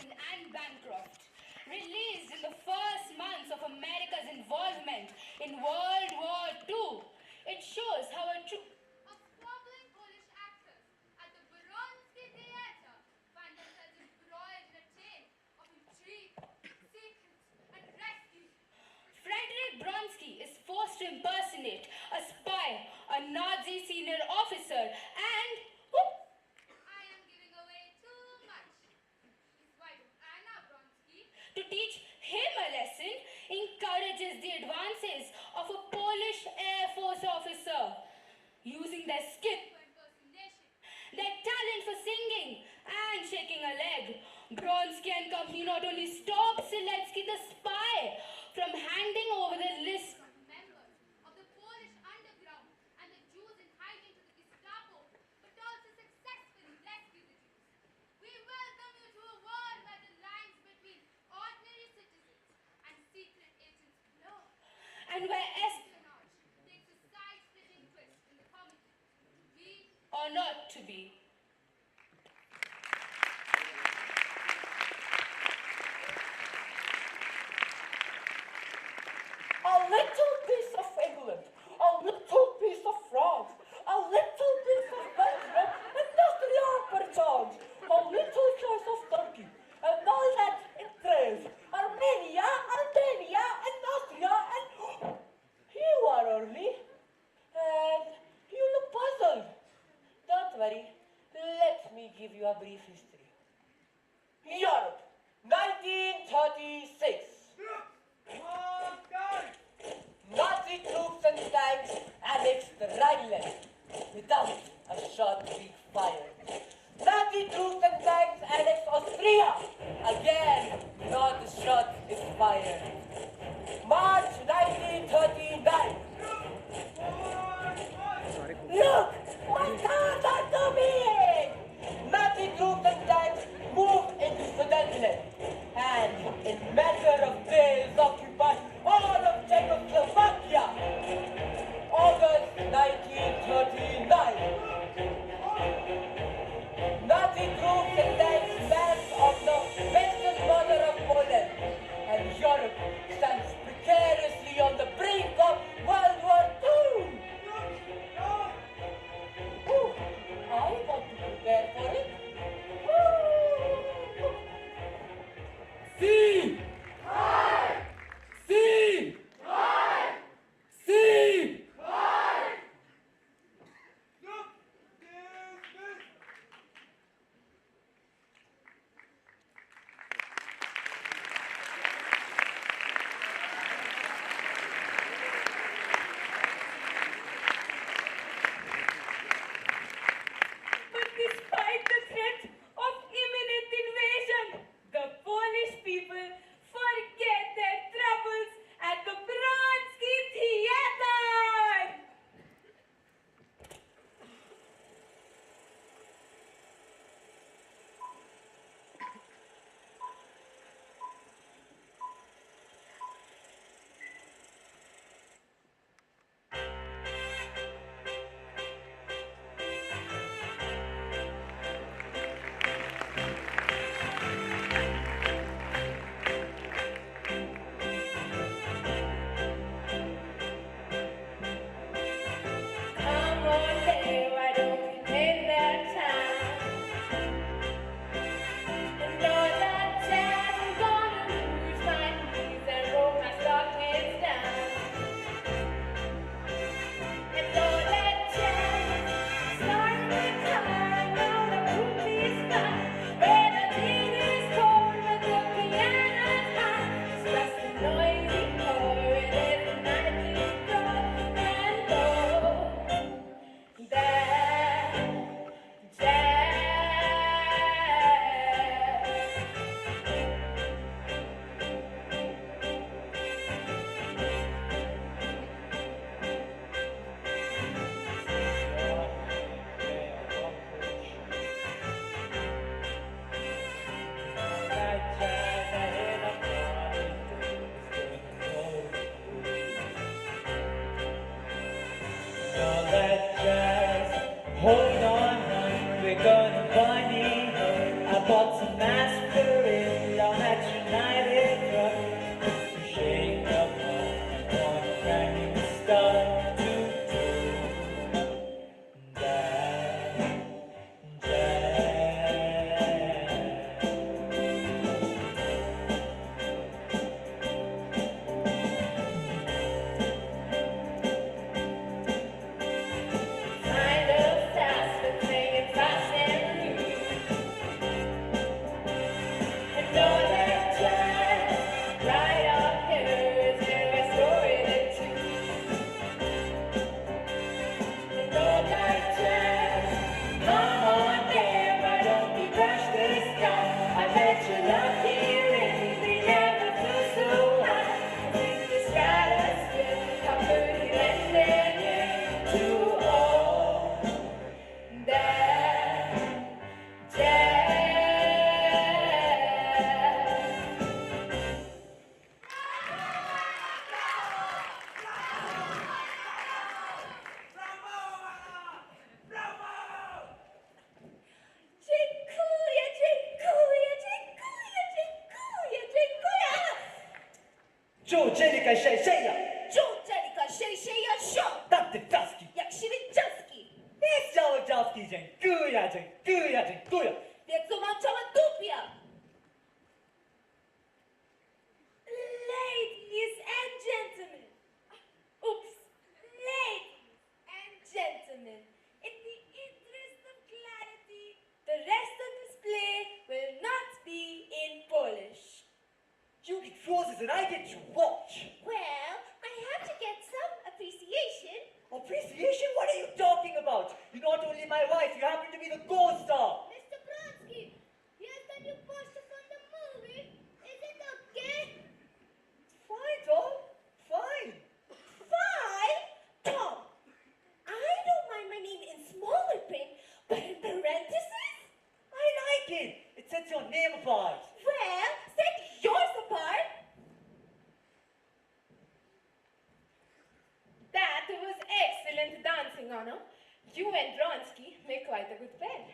Jackson and Bancroft, released in the first months of America's involvement in World War II. It shows how a true of squabbling Polish actors at the Wynberg-Allen theater find themselves embroiled in a chain of intrigue, secrets, and rescue. Frederick Bronsky is forced to impersonate a spy, a Nazi senior officer, and I am giving away too much. His wife Anna Bronsky, to teach him a lesson, encourages the advances of a Polish Air Force officer, using their skill, for impersonation, their talent for singing and shaking a leg. Bronsky and company not only stopped Seletsky the spy from handing over the list from members of the Polish underground and the Jews in hiding to the Gestapo, but also successfully rescued the Jews. We welcome you to a world where the lines between ordinary citizens and secret agents blur. and where Espionage takes a side-splitting twist in the comedy. We or not to be. A little piece of England, a little piece of France, a little piece of Belgium, and Austria perchance, a little slice of Turkey, and all that in trays. Armenia, Albania, and Austria, and you are early, and you look puzzled. Don't worry, let me give you a brief history. Europe, 1936. Nazi troops and tanks annexed Rhineland without a shot being fired. Nazi troops and tanks annexed Austria. Again, not a shot is fired. March 1939. Look, my cars are coming! Nazi troops and tanks moved into Sudetenland and in matter of days occupied all of Czechoslovakia. August 1939. Nazi troops and tanks massed on the western border of Poland, and Europe stands precariously on the brink of World War II. Ooh, I want to prepare for it. Ooh. See! See! See! But despite the threat of imminent invasion, the Polish people forget their troubles at the Bronsky Theater. Come on, hey, why don't we take that time? And all that jazz, I'm gonna lose my knees and roll my stockings down. And all that jazz, starting with time, gonna put me spine. Where the beat is cold, but the piano's high. It's just a noisy chord, and the night is dark and low. That jazz. All that jazz, hold on, hon, we're gonna bunny. I bought some aspirin. Joe Jellica Shaya, Joe Jellica Shea Show. Dr. Dusky, Jak Shirijanski. this Joe Dusky, Guya, Guya. Więc co mam cała dupia. Ladies and gentlemen. Oops. Ladies and gentlemen. In the interest of clarity, the rest of this play will not be in Polish. You get roses and I get to watch. Well, I have to get some appreciation. Appreciation? What are you talking about? You're not only my wife, you happen to be the co-star. Mr. Bronsky, here's the new poster from the movie. Is it okay? Fine, Tom. Fine. Fine, Tom. I don't mind my name in smaller print, but in parentheses? I like it. It sets your name apart. Well, set yours apart. That was excellent dancing, Anna. You and Bronsky make quite a good pair.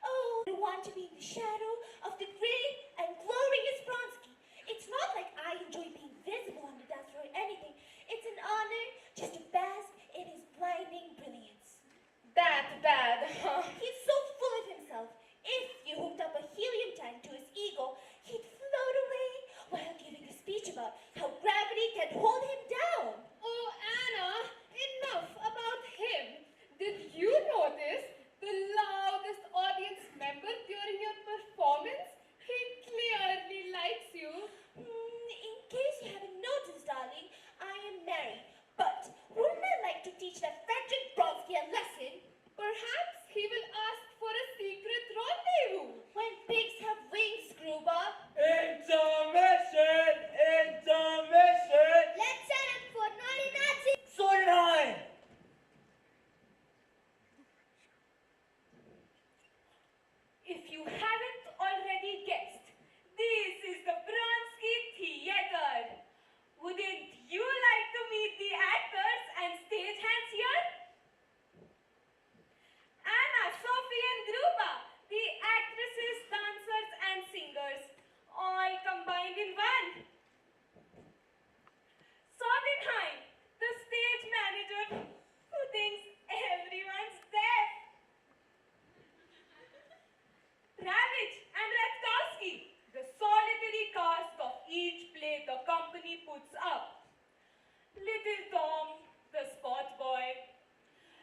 Oh, I want to be in the shadow of the great and glorious Bronsky. It's not like I enjoy being visible on the dance floor or anything. It's an honor just to bask in his blinding brilliance. That bad, huh? He's so full of himself. If you hooked up a helium tank to his ego, he'd float away while giving a speech about how gravity can hold him down. Oh, Anna, enough about him. Did you notice the loudest audience member during your performance? He clearly likes you. In case you haven't noticed, darling, I am married. But wouldn't I like to teach that Frederick Bronsky a lesson? Perhaps he will ask for a secret rendezvous. When pigs have wings, Gruber. Intermission! Let's set up for naughty Nazi. Sondheim! If you haven't already guessed, this is the Bronsky Theater. Wouldn't you like to meet the actors and stagehands here? Anna, Sophie and Druba, the actresses, dancers and singers, all combined in one. Sondheim, the stage manager who thinks everyone's deaf. Ravitch and Ratkowski, the solitary cast of each play the company puts up. Little Tom, the spot boy.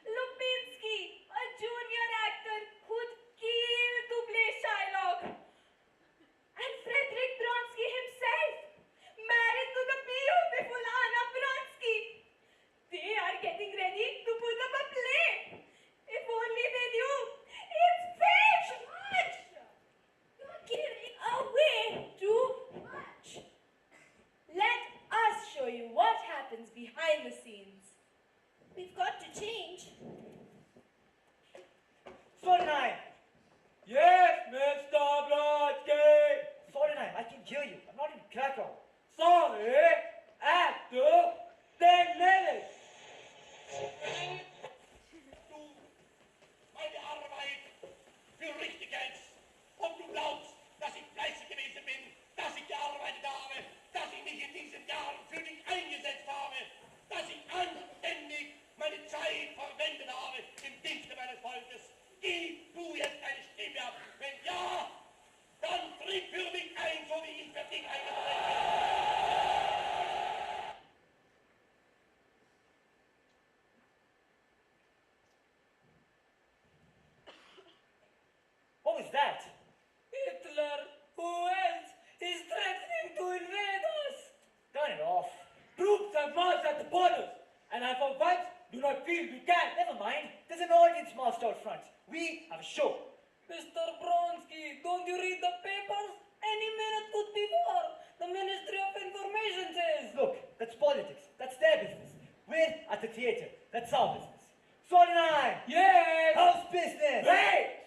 Lupinski, a junior actor who'd kill to play Shylock. And Frederick Bronsky himself, married to the beautiful Anna Bronsky. They are getting ready to put up a play. If only they knew. It's fake! You're giving away too much. Let us show you what happens behind the scenes. We've got to change. Sondheim! Yes, Mr. Brodsky! Sondheim, I can hear you. I'm not in Krakow. Sorry, actor, 10 minutes! Du, meine Arbeit für richtig hältst und du glaubst, dass ich fleißig gewesen bin, dass ich gearbeitet habe, dass ich mich in diesen Jahren für dich eingesetzt habe, dass ich anständig meine Zeit verwendet habe im Dienste meines Volkes. Gib du jetzt eine Stimme ab. Wenn ja, dann tritt für mich ein, so wie ich für dich eingetreten bin. What was that? Hitler, who else, is threatening to invade us. Turn it off. Troops have marched at the borders, and I for once do not feel we can. Never mind. There's an audience marched out front. We have a show. Mr. Bronsky, don't you read the papers? Any minute could be war. The Ministry of Information says. Look, that's politics. That's their business. We're at the theater. That's our business. Sondheim! Yes! House business! Wait!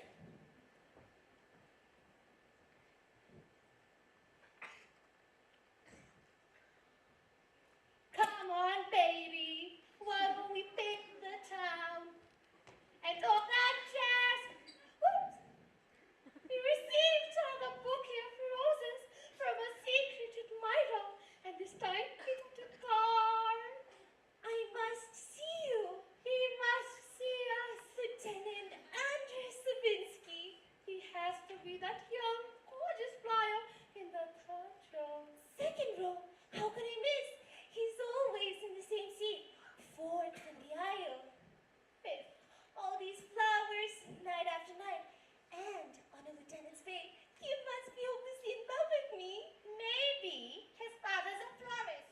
Come on, baby. Why don't we pick the town? And all that jazz. Whoops. We received a bouquet of roses from a secret admirer, and this time it be that young, gorgeous flyer in the third row. Second row, how could I miss? He's always in the same seat, fourth in the aisle. Fifth, all these flowers, night after night, and on a lieutenant's pay. He must be hopelessly in love with me. Maybe his father's a florist.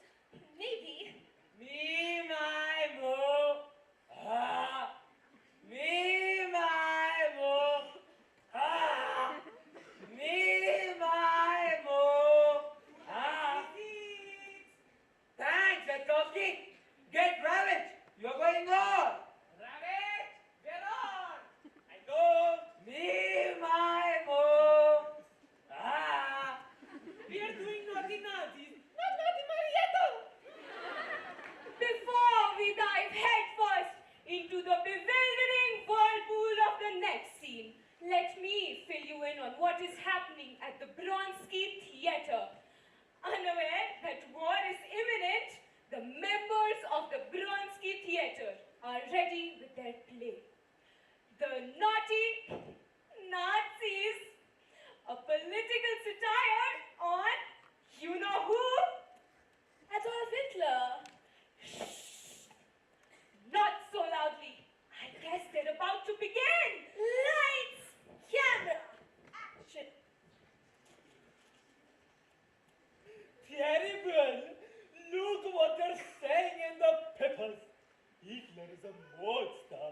Maybe. Me, my mo. Ah. Me, my mo. Ah. Me, my mo. Ah. Thanks, Zetkovsky. Get rabbit. You're going on. Rabbit, get on. I go. Me, my mo. Ah. We are doing naughty naughty. Not Naughty Marietto! Before we dive headfirst into the bewildering whirlpool of the next scene, let me fill you in on what is happening at the Bronsky Theatre. Unaware that war is imminent, the members of the Bronsky Theatre are ready with their play. The Naughty Nazis, a political satire on you know who? Adolf Hitler. Not so loudly. I guess they're about to begin. Lights, camera, action. Terrible! Look what they're saying in the papers. Hitler is a monster.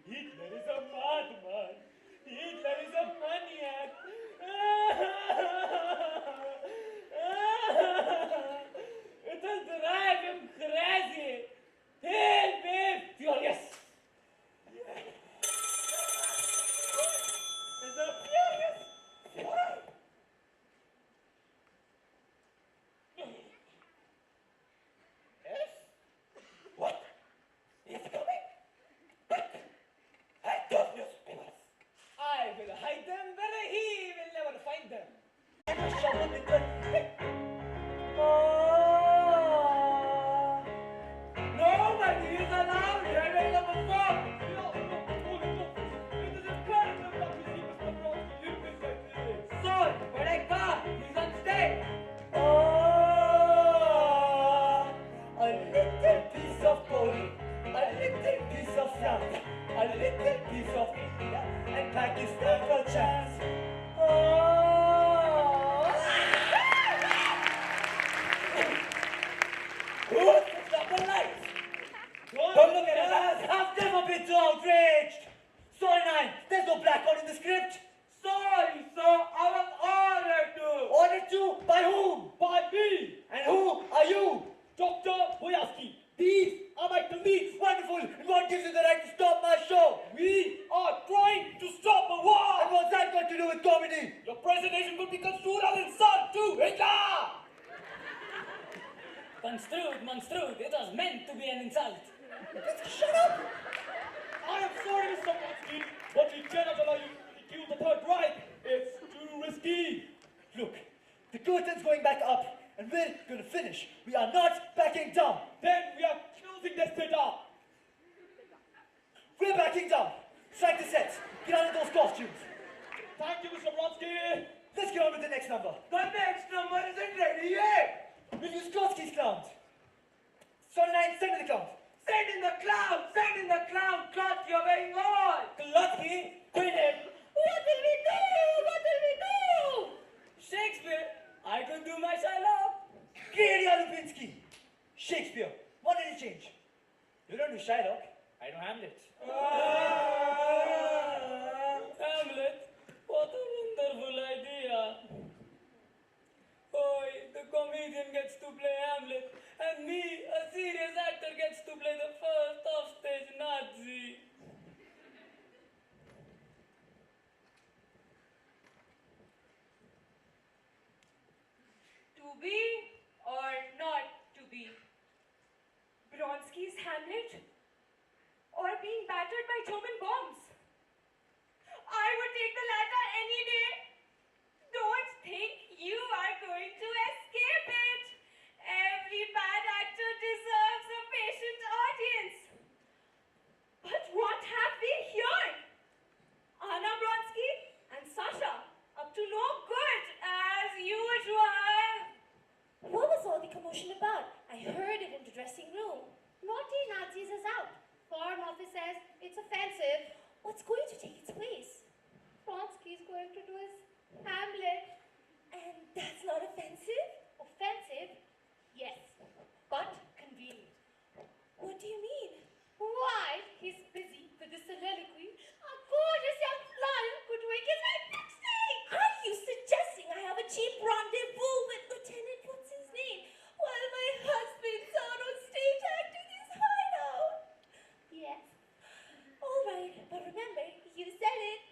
Hitler is a madman. Hitler is a maniac. It'll drive him crazy. He'll be furious. He's a furious. Yes? What? He's coming? But I don't newspapers. I will hide them where he will never find them. I will shovel the good. Nobody is allowed here in number 4. It is imperative that we see Mr. Bronsky in this like this. Son, Bereka, he's on stage. A little piece of Poli, a little piece of France, a little piece of India, and Pakistan for chance. Who switched up the lights? Don't look at us! I've never been so outraged! Sorry, 9, there's no blackout in the script. Sorry, sir, I was ordered to. Ordered to? By whom? By me. And who are you? Dr. Boyarsky. These are my colleagues. Wonderful. And what gives you the right to stop my show? We are trying to stop a war. And what's that got to do with comedy? Your presentation could be construed as insult to Hitler. Construed. It was meant to be an insult. Shut up! I am sorry, Mr. Bronsky, but we cannot allow you to kill the Third Reich. It's too risky. Look, the curtain's going back up, and we're gonna finish. We are not backing down. Then we are closing this theater. We're backing down. Strike the sets. Get out of those costumes. Thank you, Mr. Bronsky. Let's get on with the next number. The next number isn't ready yet. We'll use Klotsky's clown. Sorry, 9, send me the clown. Send in the clown. Klotz, you're going on. Klotsky, bring him. What will we do? Shakespeare, I could do my Shylock. Gary Lupinski. Shakespeare. What did he change? You don't do Shylock. I know Hamlet. Hamlet, what a wonderful idea. Oi, the comedian gets to play Hamlet, and me, a serious actor, gets to play the first offstage Nazi. To be or not to be? Bronsky's Hamlet? Or being battered by German bombs? I would take the latter any day. Don't think you are going to escape it. Every bad actor deserves a patient audience. But what have we here? Anna Bronsky and Sasha, up to What's going to take its place? Vronsky's going to do his Hamlet. And that's not offensive? Offensive? Yes, but convenient. What do you mean? Why, he's busy with the soliloquy. A gorgeous young lion could wake his head next day. Are you suggesting I have a cheap rendezvous with Lieutenant what's his name while my husband's out on stage acting his heart out? Yes. All right, but remember, you said it.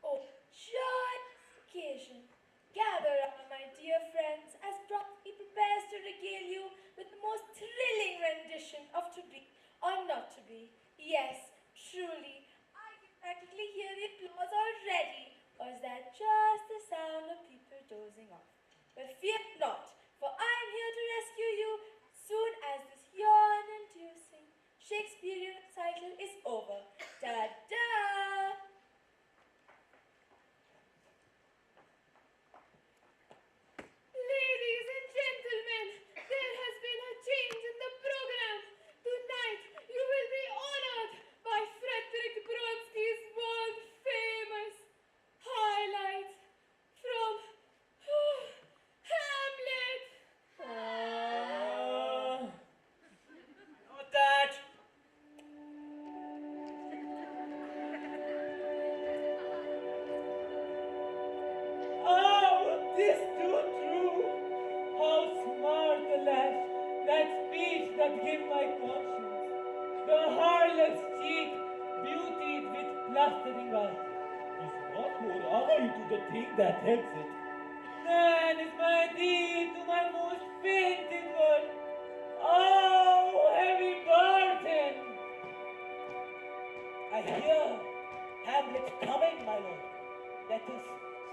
Oh, short occasion. Gather round, my dear friends, as Vronsky prepares to regale you with the most thrilling rendition of To Be or Not to Be. Yes, truly, I can practically hear the applause already. Or is that just the sound of people dozing off? But fear not, for I am here to rescue you as soon as this yawn-inducing Shakespearean cycle is over. Da-da! Ladies and gentlemen, there has been a change in the program. Tonight, you will be honored by Frederick Vronsky's world-famous highlights from Hamlet. Not that. Oh, this too true. How smart the lash, that speech that gave my conscience. The harlot's cheek, beautied with plastering art, is not more ugly to the thing that helps it. Man is my deed to my most fainting one. Oh, heavy burden! I hear Hamlet coming, my lord. Let us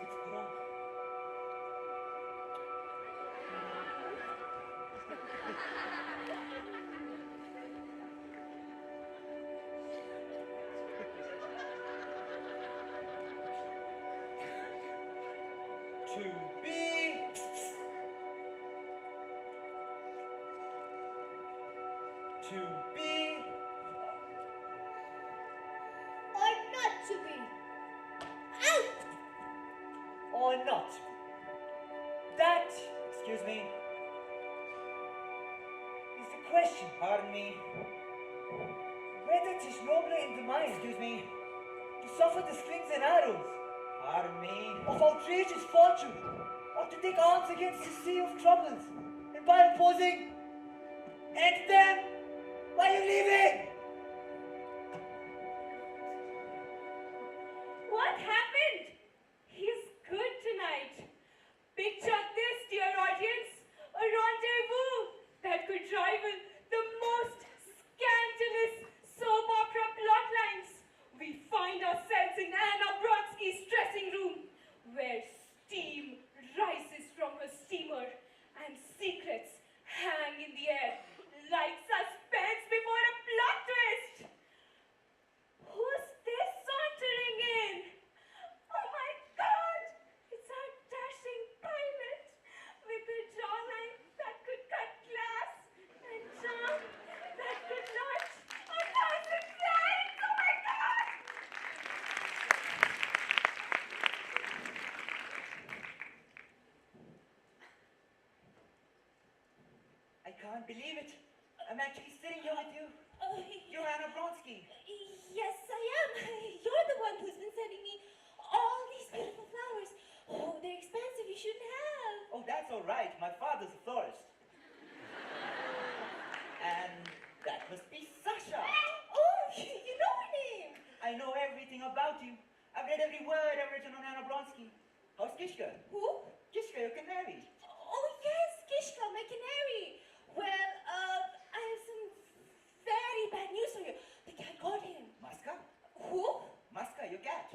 withdraw. To be. To be. Or not to be. Out! Or not. That, excuse me, is the question, pardon me. Whether 'tis nobler in the mind, excuse me, to suffer the slings and arrows, pardon me, of outrageous fortune, or to take arms against the sea of troubles, and by opposing, end them, why are you leaving? What happened? He's good tonight. Picture this, dear audience, a rendezvous that could rival the most scandalous soap opera plot lines. We find ourselves in Anna Vronsky's dressing room, where steam rises from her steamer and secrets hang in the air like suspense before a plot twist. Who's this sauntering in? Oh my God! It's our dashing pilot with a jawline that could cut glass and charm that could launch 1,000 flags. Oh my God! I can't believe it. I'm actually sitting here with you. You're Anna Vronsky. Yes, I am. You're the one who's been sending me all these beautiful flowers. Oh, they're expensive. You shouldn't have. Oh, that's all right. My father's a florist. And that must be Sasha. Oh, you know her name. I know everything about you. I've read every word I've written on Anna Vronsky. How's Kishka? Who? Kishka, your canary. Oh, yes, Kishka, my canary. Well, I have some very bad news for you. The cat got him. Maska? Who? Maska, your cat.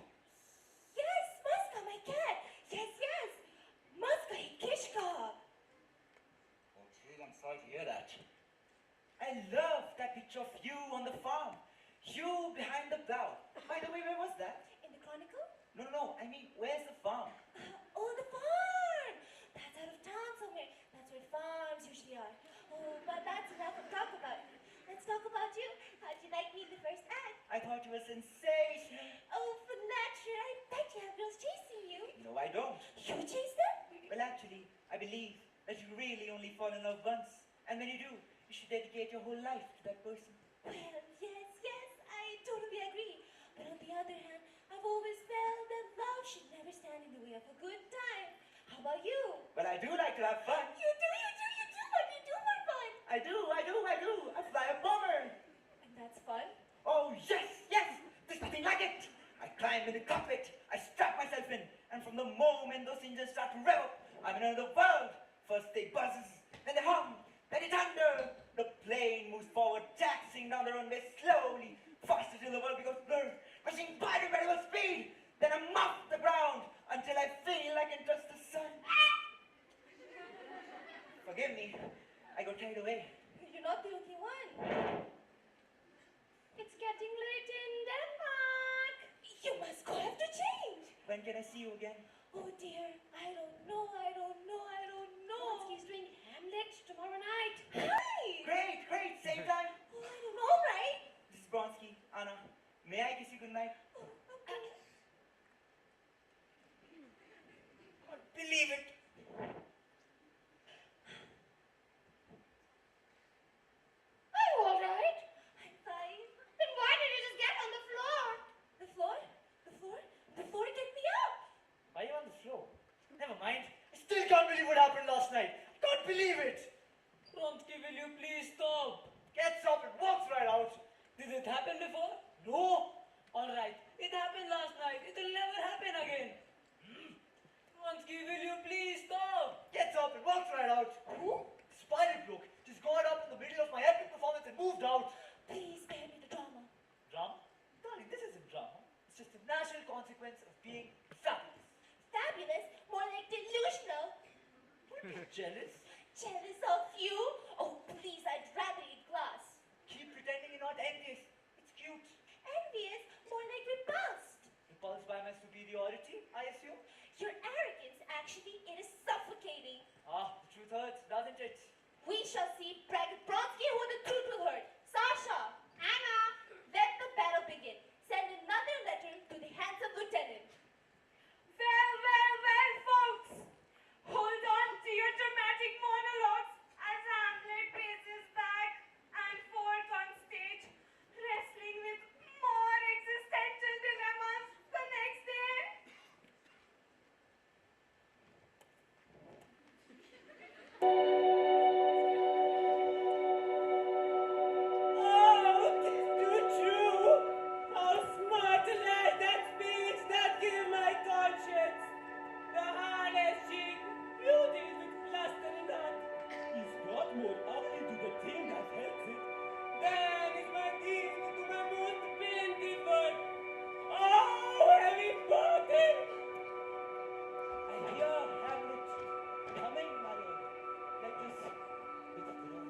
Yes, Maska, my cat. Yes, yes. Maska ate Kishka. Oh, gee, I'm sorry to hear that. I love that picture of you on the farm. You behind the plow. By the way, where was that? In the Chronicle? No. I mean, where's the farm? Oh, the farm. That's out of town somewhere. That's where farms usually are. Oh, but that's enough of talk about. I thought you were sensational. Oh, for nature, I bet you have girls chasing you. No, I don't. You chase them? Well, actually, I believe that you really only fall in love once. And when you do, you should dedicate your whole life to that person. Well, yes, I totally agree. But on the other hand, I've always felt that love should never stand in the way of a good time. How about you? But I do like to have fun. You do. What do you do for fun? I do. I fly a bomber. And that's fun? Oh, yes. There's nothing like it. I climb in the cockpit. I strap myself in. And from the moment those engines start to rev up, I'm in another world. First they buzzes, then they hum, then they thunder. The plane moves forward, taxiing down the runway slowly, faster till the world becomes blurred, rushing by at incredible speed. Then I'm off the ground until I feel I can touch the sun. Forgive me, I got carried away. You're not the only one. It's getting late in Denmark. You must go have to change. When can I see you again? Oh dear, I don't know. He's doing Hamlet tomorrow night. Hi! Great, same time. Oh, I don't know, right? This is Bronsky. Anna, may I kiss you goodnight? Oh, okay. Can't believe it. Are you all right? I'm fine. Then why did you just get on the floor? The floor? The floor get me up. Are you on the floor? Never mind. I still can't believe what happened last night. Can't believe it. Bronsky, will you please stop? Gets up and walks right out. Did it happen before? No. All right, it happened last night. It will never happen again. Bronsky, will you please stop? Gets up and walks right out. Who? Spider bloke just got up in the middle of my epic performance and moved out. Please spare me the drama. Drama? Darling, this isn't drama. It's just a natural consequence of being fabulous. Fabulous, more like delusional. Don't be jealous. Jealous of you? Oh, please, I'd rather eat glass. Keep pretending you're not envious. It's cute. Envious, more like repulsed. Repulsed by my superiority, I assume? Your arrogance, actually, it is suffocating. Ah, the truth hurts, doesn't it? We shall see Braggett Bronsky who the truth will hurt. Sasha, Anna! let the battle begin. Send another letter to the handsome lieutenant. Well, folks. Hold on to your dramatic monologues as Hamlet paces back and forth on stage, wrestling with more existential dilemmas the next day. Oh, tis too true. How smart a lad that speech that give my conscience. The hardest cheek, beauty with fluster in hand. He's got more ugly to the thing that helps it. Than is my teeth to my most plentiful. Oh, heavy burden. I hear Hamlet coming, my lord. Let us withdraw.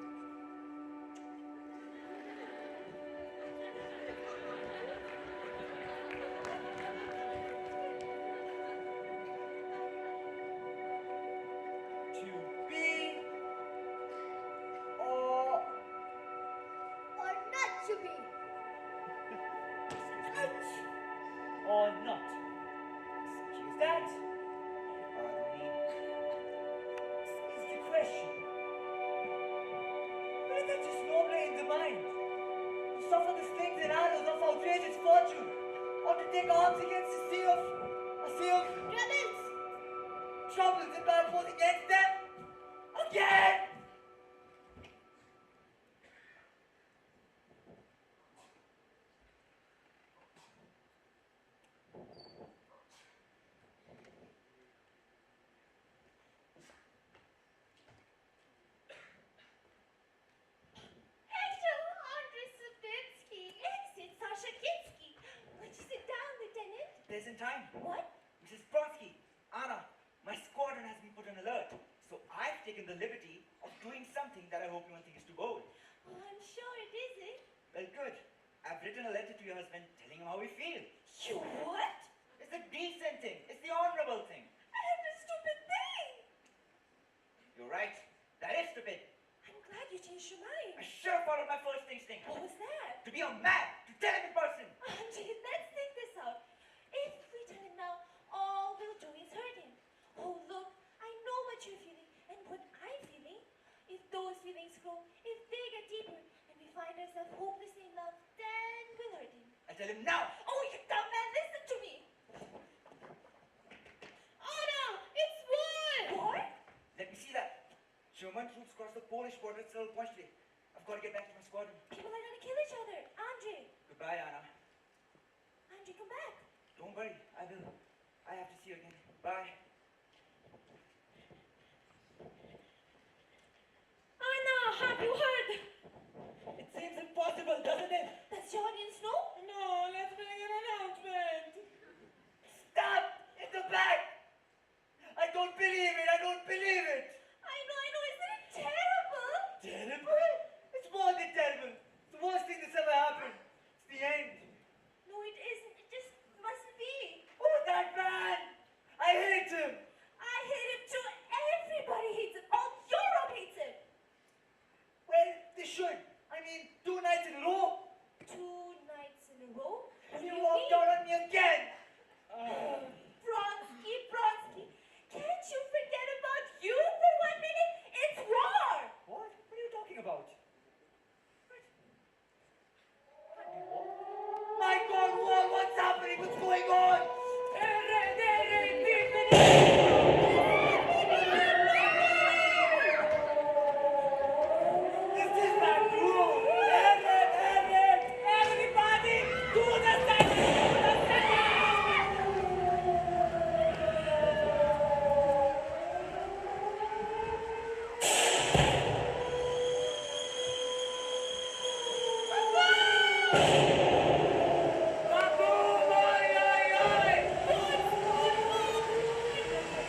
To be or not to be. or not? Excuse that. Pardon me. Is the question. But is that just normally in the mind? To suffer the slings and arrows of outrageous fortune, or to take arms against a sea of Rebels! troubles and bad force against them? Again! Hector Andrei Sabitsky, exit Sasha Kinski. Would you sit down, Lieutenant? There isn't time. What? Mrs. Bronsky, Anna, my squadron has been put on alert, so I've taken the liberty of doing something that I hope you won't think is too bold. Oh, I'm sure it isn't. Well, good. I've written a letter to your husband telling him how we feel. You what? It's the decent thing. It's the honorable thing. And a stupid thing. You're right. That is stupid. I'm glad you changed your I mind. should have followed my first instinct. What was that? To be a man, to tell him in person. hopelessly in love, then we'll hurt him. I tell him now. Oh, you dumb man, listen to me. Oh no, it's war! War? Let me see that. German troops crossed the Polish border at Pointe. I've got to get back to my squadron. People are gonna kill each other. Andre, Goodbye, Anna. Andre, come back. Don't worry, I will. I have to see you again. Bye. Anna, have you heard? It seems impossible, doesn't it? Does your audience know? No, let's make an announcement. Stop! In the back! I don't believe it! I don't believe it! I know, isn't it terrible? Terrible? It's more than terrible. It's the worst thing that's ever happened. It's the end. No, it isn't. It just mustn't be. Oh, that man! I hate him! I hate him too. Everybody hates him. All Europe hates him. Well, they should. I mean, 2 nights in a row. 2 nights in a row? And you walked out on me again. Bronsky, can't you forget about you for 1 minute? It's war! What? What are you talking about? My God, war! What's happening? What's going on? This is not true! Everybody, do the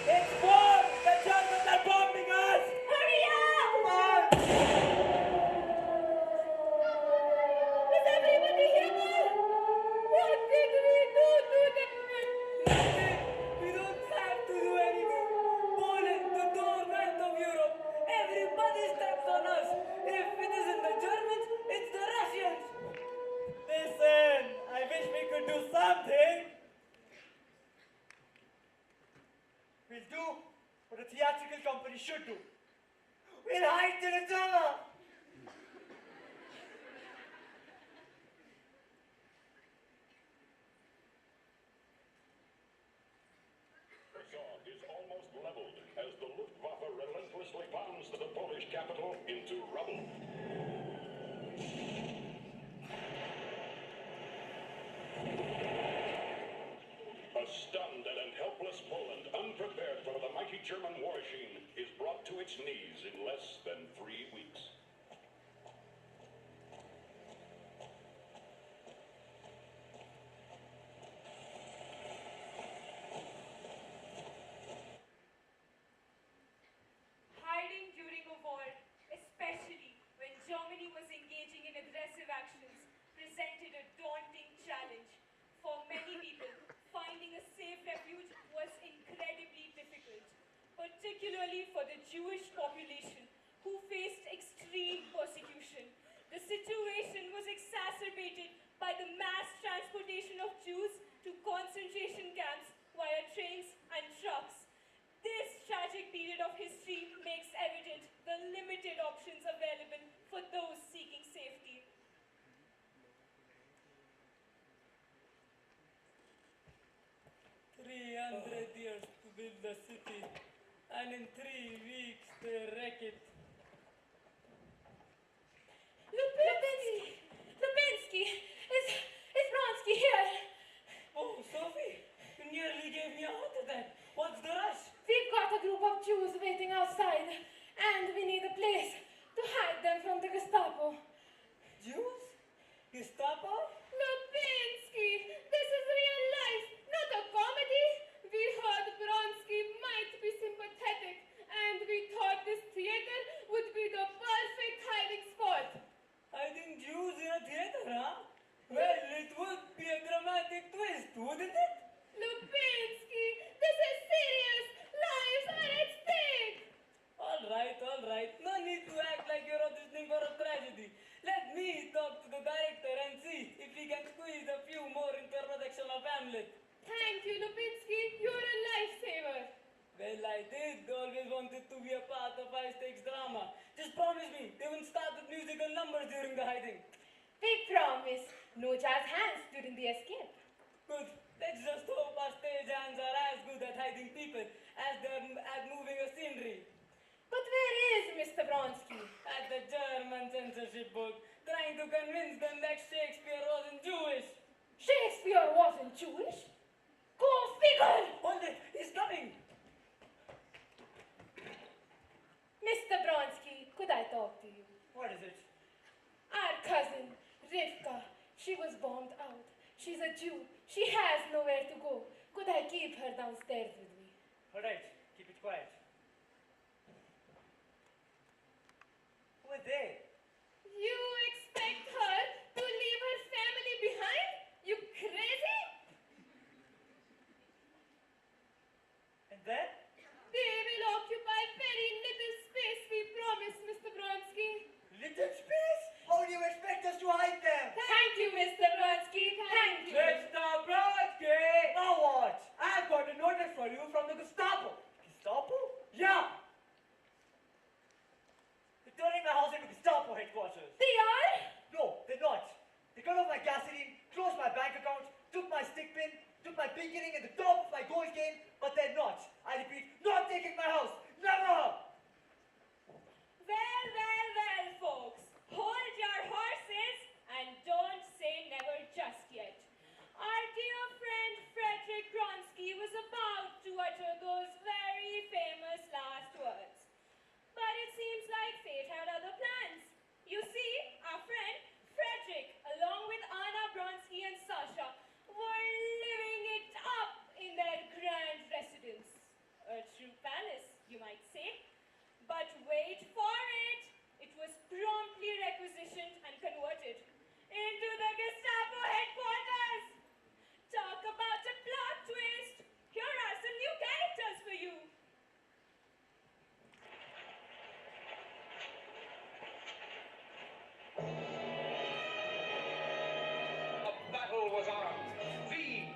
It's war! The Germans are bombing us! Hurry up! Come on! Does everybody hear me? What did we do to them? Nothing! We don't have to do anything! Poland, the doormat of Europe! Everybody steps on us! If it isn't the Germans, it's the Russians! Listen, I wish we could do something. We'll do what a theatrical company should do. We'll hide till it's over! Warsaw is almost leveled as the Luftwaffe relentlessly pounds the Polish capital into rubble. A stunned and helpless Poland, unprepared for the mighty German war machine, is brought to its knees in less than 3 weeks. Hiding during a war, especially when Germany was engaging in aggressive actions, presented a daunting challenge. For many people, finding a safe refuge was incredibly difficult, particularly for the Jewish population, who faced extreme persecution. The situation was exacerbated by the mass transportation of Jews to concentration camps via trains and trucks. This tragic period of history makes evident the limited options available for those seeking safety. 300 years to build the city, and in 3 weeks they wreck it. Lubinsky! Is Bronsky here? Oh, Sophie, you nearly gave me a heart attack. What's the rush? We've got a group of Jews waiting outside, and we need a place to hide them from the Gestapo. Jews? Gestapo? Lubinsky! This is real life, not a comedy. We heard Bronsky might be sympathetic, and we thought this theater would be the perfect hiding spot. Hiding Jews in a theater, huh? Well, it would be a dramatic twist, wouldn't it? Lubinsky, this is serious. Lives are at stake. All right. No need to act like you're auditioning for a tragedy. Let me talk to the director and see if we can squeeze a few more into a production of Hamlet. Thank you, Lubinsky. You're a lifesaver. Well, I did always wanted to be a part of high-stakes drama. Just promise me they won't start with musical numbers during the hiding. We promise no jazz hands during the escape. Good. Let's just hope our stage hands are as good at hiding people as they're at moving a scenery. But where is Mr. Bronsky? At the German censorship book, trying to convince them that Shakespeare wasn't Jewish. Shakespeare wasn't Jewish? Go figure! Hold it, he's coming. Mr. Bronsky, could I talk to you? What is it? Our cousin, Rivka, she was bombed out. She's a Jew. She has nowhere to go. Could I keep her downstairs with me? All right, keep it quiet. Who are they? You expect her to leave her family behind? You crazy? And then? They will occupy very little space, we promise, Mr. Bronsky. Little space? How do you expect us to hide them? Thank you, Mr. Bronsky. Thank you. Mr. Brodsky! Now what? I've got a notice for you from the Gestapo. Gestapo? Yeah! They're turning my house into Gestapo headquarters. They are? No, they're not. They cut off my gasoline, closed my bank account, took my stick pin, took my beginning at the top of my golf game, but they're not. I repeat, not taking my house. Never! Well, folks. Hold your horses and don't say never just yet. Our dear friend Frederick Bronsky was about to utter those very famous last words. But it seems like fate had other plans. You see, our friend Frederick, along with Anna Bronsky and Sasha, were living it up in their grand residence. A true palace, you might say. But wait for it. It was promptly requisitioned and converted into the Gestapo headquarters. Talk about a plot twist. Here are some new characters for you. A battle was on. V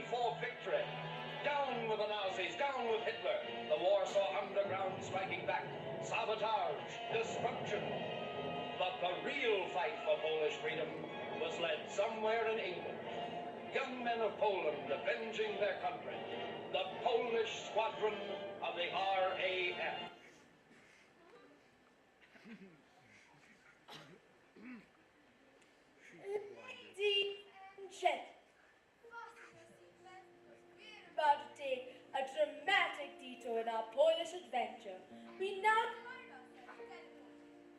for victory. Down with the Nazis, down with Hitler. The war saw underground striking back, sabotage, destruction. But the real fight for Polish freedom was led somewhere in England. Young men of Poland avenging their country. The Polish squadron of the RAF. Ladies and gentlemen, about to take a dramatic detour in our Polish adventure. We now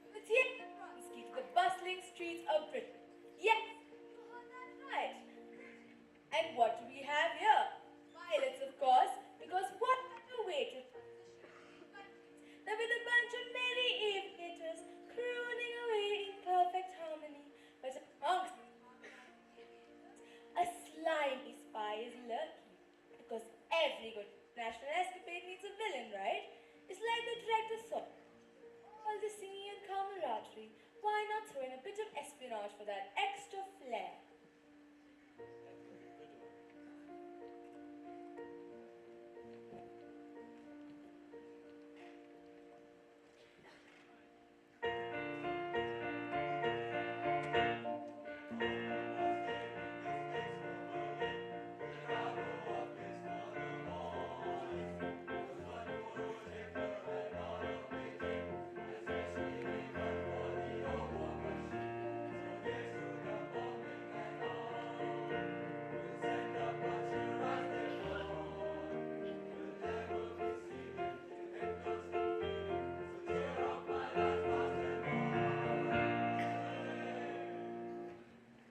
the theatrical to the bustling streets of Britain. Yes, you heard that right. And what do we have here? Violets, of course, because what better way to than with a bunch of merry aviators crooning away in perfect harmony. But amongst a slimy spy is lurking, because every good national escapade needs a villain, right? It's like the director saw. All the singing and camaraderie, why not throw in a bit of espionage for that extra flair?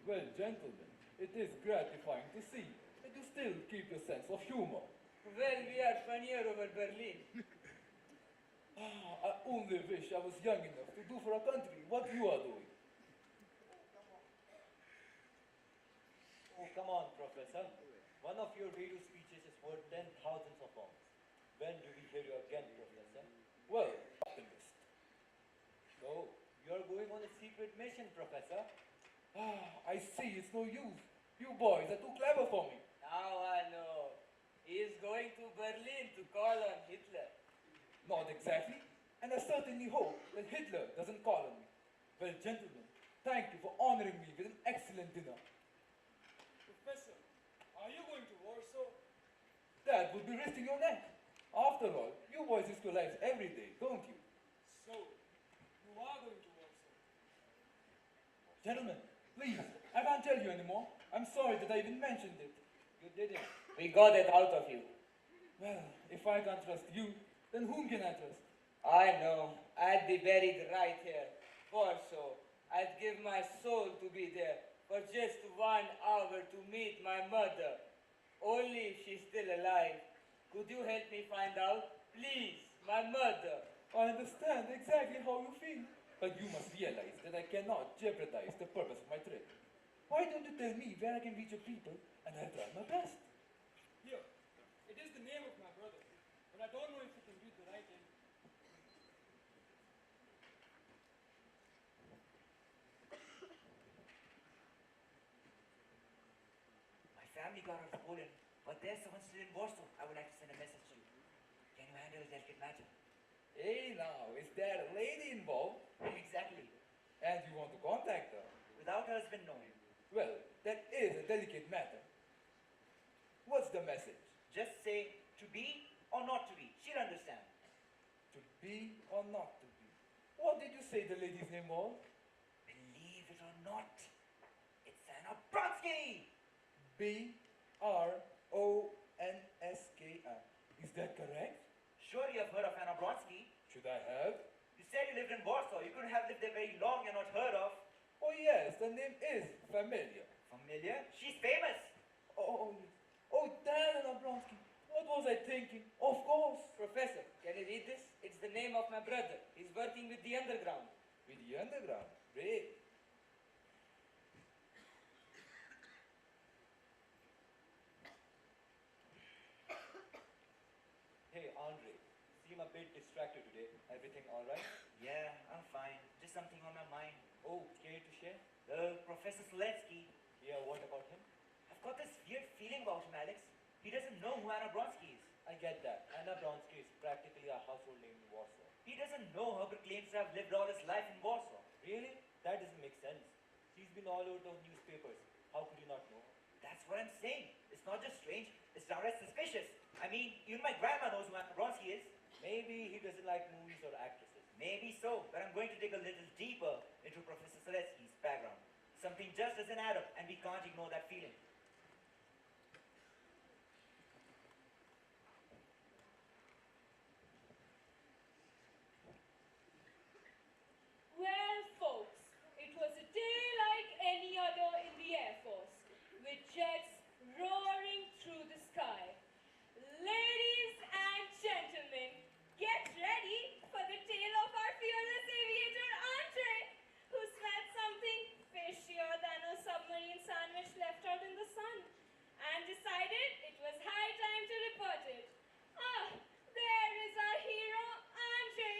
Well, gentlemen, it is gratifying to see that you still keep your sense of humor. Well, we are funnier over Berlin. I only wish I was young enough to do for our country what you are doing. Oh, come on, Professor. One of your radio speeches is worth 10,000 of pounds. When do we hear you again, Professor? Well, optimist. So, you're going on a secret mission, Professor? I see it's no use. You boys are too clever for me. Now I know. He is going to Berlin to call on Hitler. Not exactly. And I certainly hope that Hitler doesn't call on me. Well, gentlemen, Thank you for honoring me with an excellent dinner. Professor, are you going to Warsaw? That would be risking your neck. After all, you boys risk your lives every day, don't you? So, you are going to Warsaw. Gentlemen, please, I can't tell you anymore. I'm sorry that I even mentioned it. You didn't. We got it out of you. Well, if I can't trust you, then whom can I trust? I know. I'd be buried right here. Warsaw. I'd give my soul to be there for just 1 hour to meet my mother. Only if she's still alive. Could you help me find out? Please, my mother. I understand exactly how you feel. But you must realize that I cannot jeopardize the purpose of my trip. Why don't you tell me where I can reach your people, and I'll try my best. Here, it is the name of my brother, but I don't know if you can read the writing. My family got out of Poland, but there's someone still in Warsaw. I would like to send a message to. Can you handle a delicate matter? Hey now, is there a lady involved? Exactly. And you want to contact her? Without her husband knowing. Well, that is a delicate matter. What's the message? Just say to be or not to be. She'll understand. To be or not to be? What did you say the lady's name was? Believe it or not, it's Anna Brodsky! B-R-O-N-S-K-I. Is that correct? Sure you have heard of Anna Brodsky. Should I have? You said you lived in Warsaw. You couldn't have lived there very long and not heard of. Oh yes, the name is familiar. Familiar? She's famous. Oh, yes. Oh, damn, Abronsky. What was I thinking? Of course. Professor, can you read this? It's the name of my brother. He's working with the underground. With the underground? Great. Hey, Andre. Seem a bit distracted today. Everything alright? Yeah, I'm fine. Just something on my mind. Oh, care to share? Professor Seletsky. Yeah, what about him? I've got this weird feeling about him, Alex. He doesn't know who Anna Brodsky is. I get that. Anna Bronsky is practically a household name in Warsaw. He doesn't know her but claims to have lived all his life in Warsaw. Really? That doesn't make sense. She's been all over the newspapers. How could you not know? That's what I'm saying. It's not just strange, it's downright suspicious. I mean, even my grandma knows who Anna Brodsky is. Maybe he doesn't like movies or actresses. Maybe so, but I'm going to dig a little deeper into Professor Seletsky's background. Something just doesn't add up, and we can't ignore that feeling. Well, folks, it was a day like any other in the Air Force, with jets roaring through the sky. Ladies and gentlemen, get ready for the tale of our fearless aviator Andre, who smelled something fishier than a submarine sandwich left out in the sun, and decided it was high time to report it. Ah, there is our hero Andre,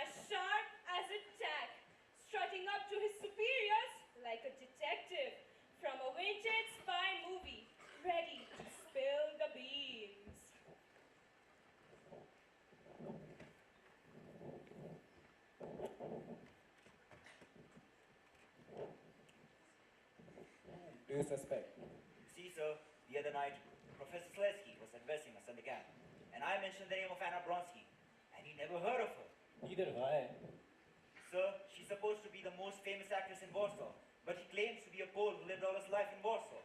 as sharp as a tack, strutting up to his superiors like a detective from a vintage spy movie, ready to spill the beans. Do you suspect? See, sir, the other night, Professor Seletsky was addressing us in the camp, and I mentioned the name of Anna Bronsky, and he never heard of her. Neither have I. Sir, she's supposed to be the most famous actress in Warsaw, but he claims to be a Pole who lived all his life in Warsaw.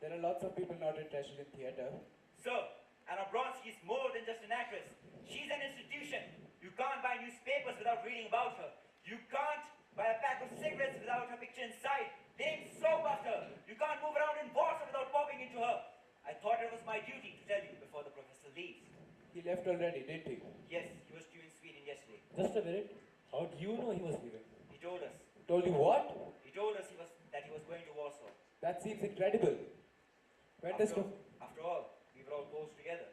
There are lots of people not interested in theater. Sir, Anna Bronsky is more than just an actress. She's an institution. You can't buy newspapers without reading about her. You can't buy a pack of cigarettes without her picture inside. Name soap after. You can't move around in Warsaw without popping into her. I thought it was my duty to tell you before the professor leaves. He left already, didn't he? Yes, he was due in Sweden yesterday. Just a minute. How do you know he was leaving? He told us. Told you what? He told us that he was going to Warsaw. That seems incredible. When does After all, we were all posed together.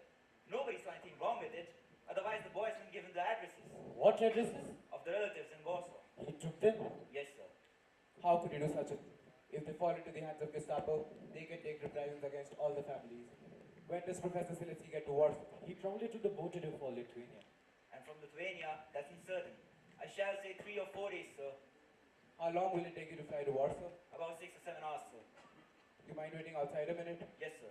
Nobody saw anything wrong with it. Otherwise, the boys wouldn't give him the addresses What addresses? of the relatives in Warsaw. He took them? Yes, sir. How could you do such a thing? If they fall into the hands of Gestapo, they can take reprisals against all the families. When does Professor Seletsky get to Warsaw? He probably took the boat today for Lithuania. And from Lithuania, that's uncertain. I shall say 3 or 4 days, sir. How long will it take you to fly to Warsaw? About 6 or 7 hours, sir. You mind waiting outside a minute? Yes, sir.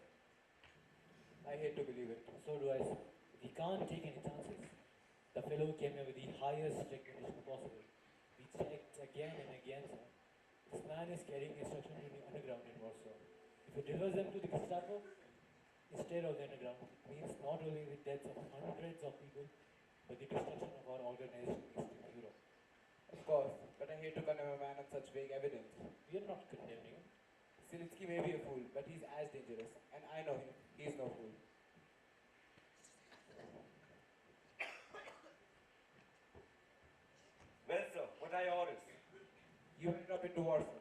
I hate to believe it. So do I, sir. We can't take any chances. The fellow came here with the highest recognition possible. We checked again and again, sir. This man is carrying instruction in the underground in Warsaw. If you deliver them to the Gestapo, instead of the underground, it means not only the deaths of hundreds of people, but the destruction of our organization in Eastern Europe. Of course, but I hate to condemn a man on such vague evidence. We are not condemning him. Zelensky may be a fool, but he's as dangerous. And I know him. He's no fool. Well, sir, what are your orders? You head up into Warsaw.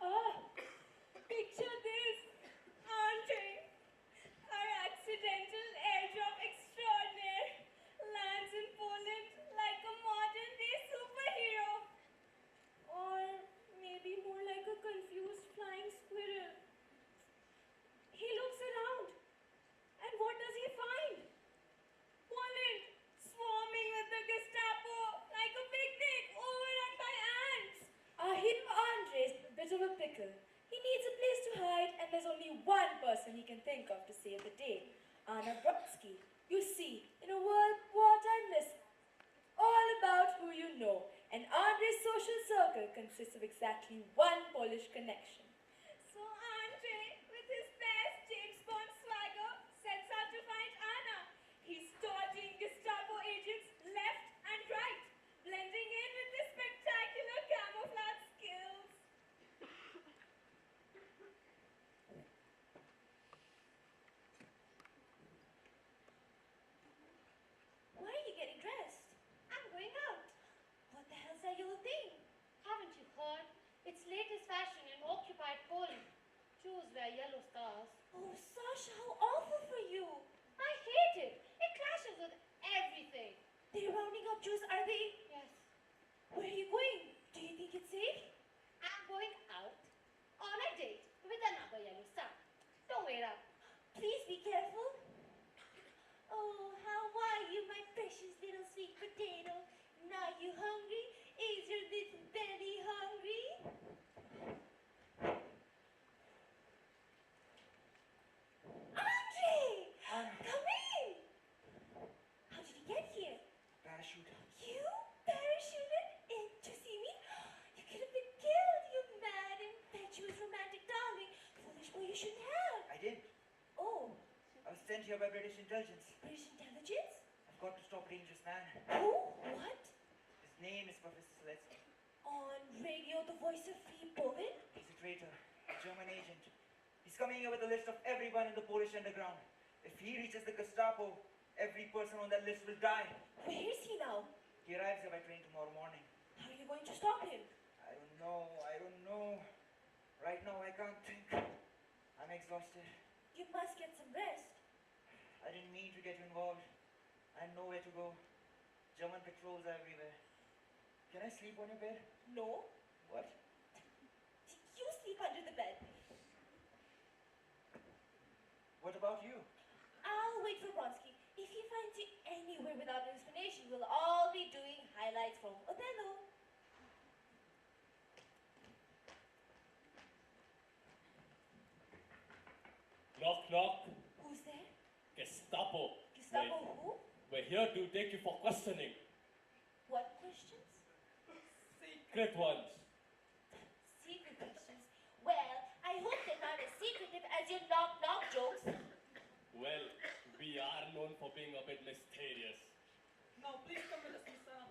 Ah, picture this, Andre. Our accidental airdrop extraordinaire lands in Poland like a modern day superhero. Or maybe more like a confused flying squirrel. He looks around, and what does he find? Poland swarming with the Gestapo like a picnic overrun by ants. Our hero Andre's a bit of a pickle. He needs a place to hide, and there's only one person he can think of to save the day. Anna Brodsky. You see, in a world wartime list, all about who you know, and Andre's social circle consists of exactly one Polish connection. So Andre, with his best James Bond swagger, sets out to find Anna. He's dodging Gestapo agents left and right, blending in with his spectacular camouflage skills. Why are you getting dressed? I'm going out. What the hell's that yellow thing? Haven't you heard? It's latest fashion in occupied Poland. Jews wear yellow stars. Oh, Sasha, how awful for you. I hate it. It clashes with everything. They're rounding up Jews, are they? Yes. Where are you going? Do you think it's safe? I'm going out on a date with another yellow star. Don't wait up. Please be careful. Oh, how are you, my precious little sweet potato? Now you hungry? Is your little belly hungry? Andre! Come in! How did you get here? Parachute. You parachuted in to see me? You could have been killed, you mad, impetuous, romantic darling. Foolish boy you shouldn't have. I did. Oh, I was sent here by British intelligence. British intelligence? I've got to stop a dangerous man. Who? What? His name is Professor Zelensky. On radio, the voice of free Poland? He's a traitor, a German agent. He's coming here with a list of everyone in the Polish underground. If he reaches the Gestapo, every person on that list will die. Where is he now? He arrives here by train tomorrow morning. How are you going to stop him? I don't know. Right now I can't think. I'm exhausted. You must get some rest. I didn't mean to get you involved. I know where to go. German patrols are everywhere. Can I sleep on your bed? No, What? you sleep under the bed. What about you? I'll wait for Bronsky. If he finds you anywhere without an explanation, we'll all be doing highlights from Othello. Knock, knock. Who's there? Gestapo. Gestapo who? We're here to take you for questioning. What questions? Secret ones. Secret questions. Well, I hope they're not as secretive as your knock-knock jokes. Well, we are known for being a bit mysterious. Now, please come with us, Miss Sam.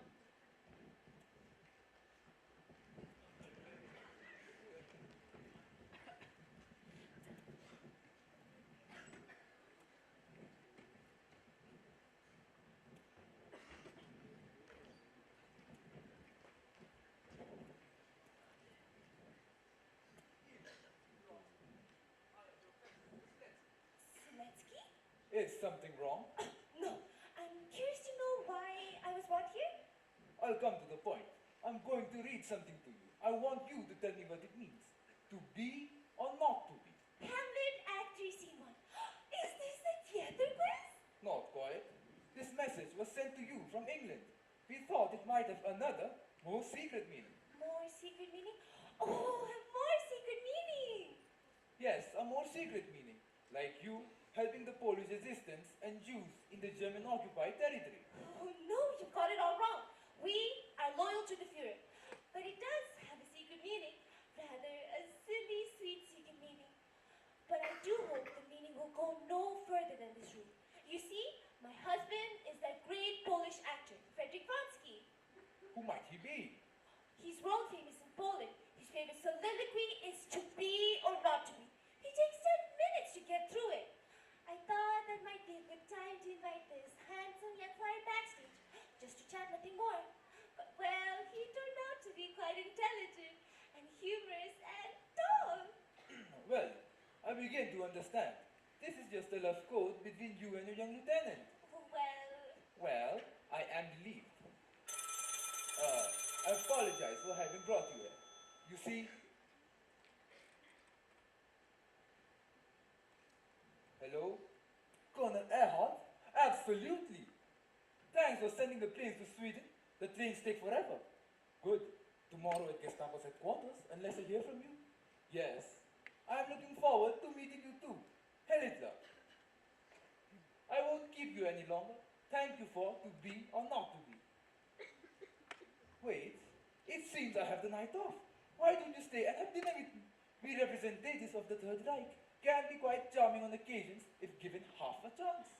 Seletsky? Is something wrong? No. I'm curious to know why I was brought here. I'll come to the point. I'm going to read something to you. I want you to tell me what it means. To be or not to be. Hamlet, Act 3, Scene 1. Is this a theater quiz? Not quite. This message was sent to you from England. We thought it might have another, more secret meaning. More secret meaning? Oh, a more secret meaning! Yes, a more secret meaning. Like you helping the Polish resistance and Jews in the German-occupied territory. Oh no, you got it all wrong. We are loyal to the Führer. But it does have a secret meaning. Rather, a silly, sweet secret meaning. But I do hope the meaning will go no further than this room. You see, my husband is that great Polish actor, Frederick Wronski. Who might he be? He's world famous in Poland. His favorite soliloquy is to be or not to be. He takes 10 minutes to get through it. I thought that might be a good time to invite this handsome young client backstage, just to chat nothing more. But well, he turned out to be quite intelligent and humorous and tall. Well, I begin to understand. This is just a love code between you and your young lieutenant. Well, I am relieved. I apologize for having brought you here. You see, hello? Colonel Erhardt? Absolutely. Thanks for sending the planes to Sweden. The trains take forever. Good. Tomorrow at Gestapo's headquarters, unless I hear from you. Yes. I'm looking forward to meeting you too. Herr Hitler. I won't keep you any longer. Thank you for to be or not to be. Wait, it seems I have the night off. Why don't you stay and have dinner with me? We representatives of the Third Reich can be quite charming on occasions if given half a chance.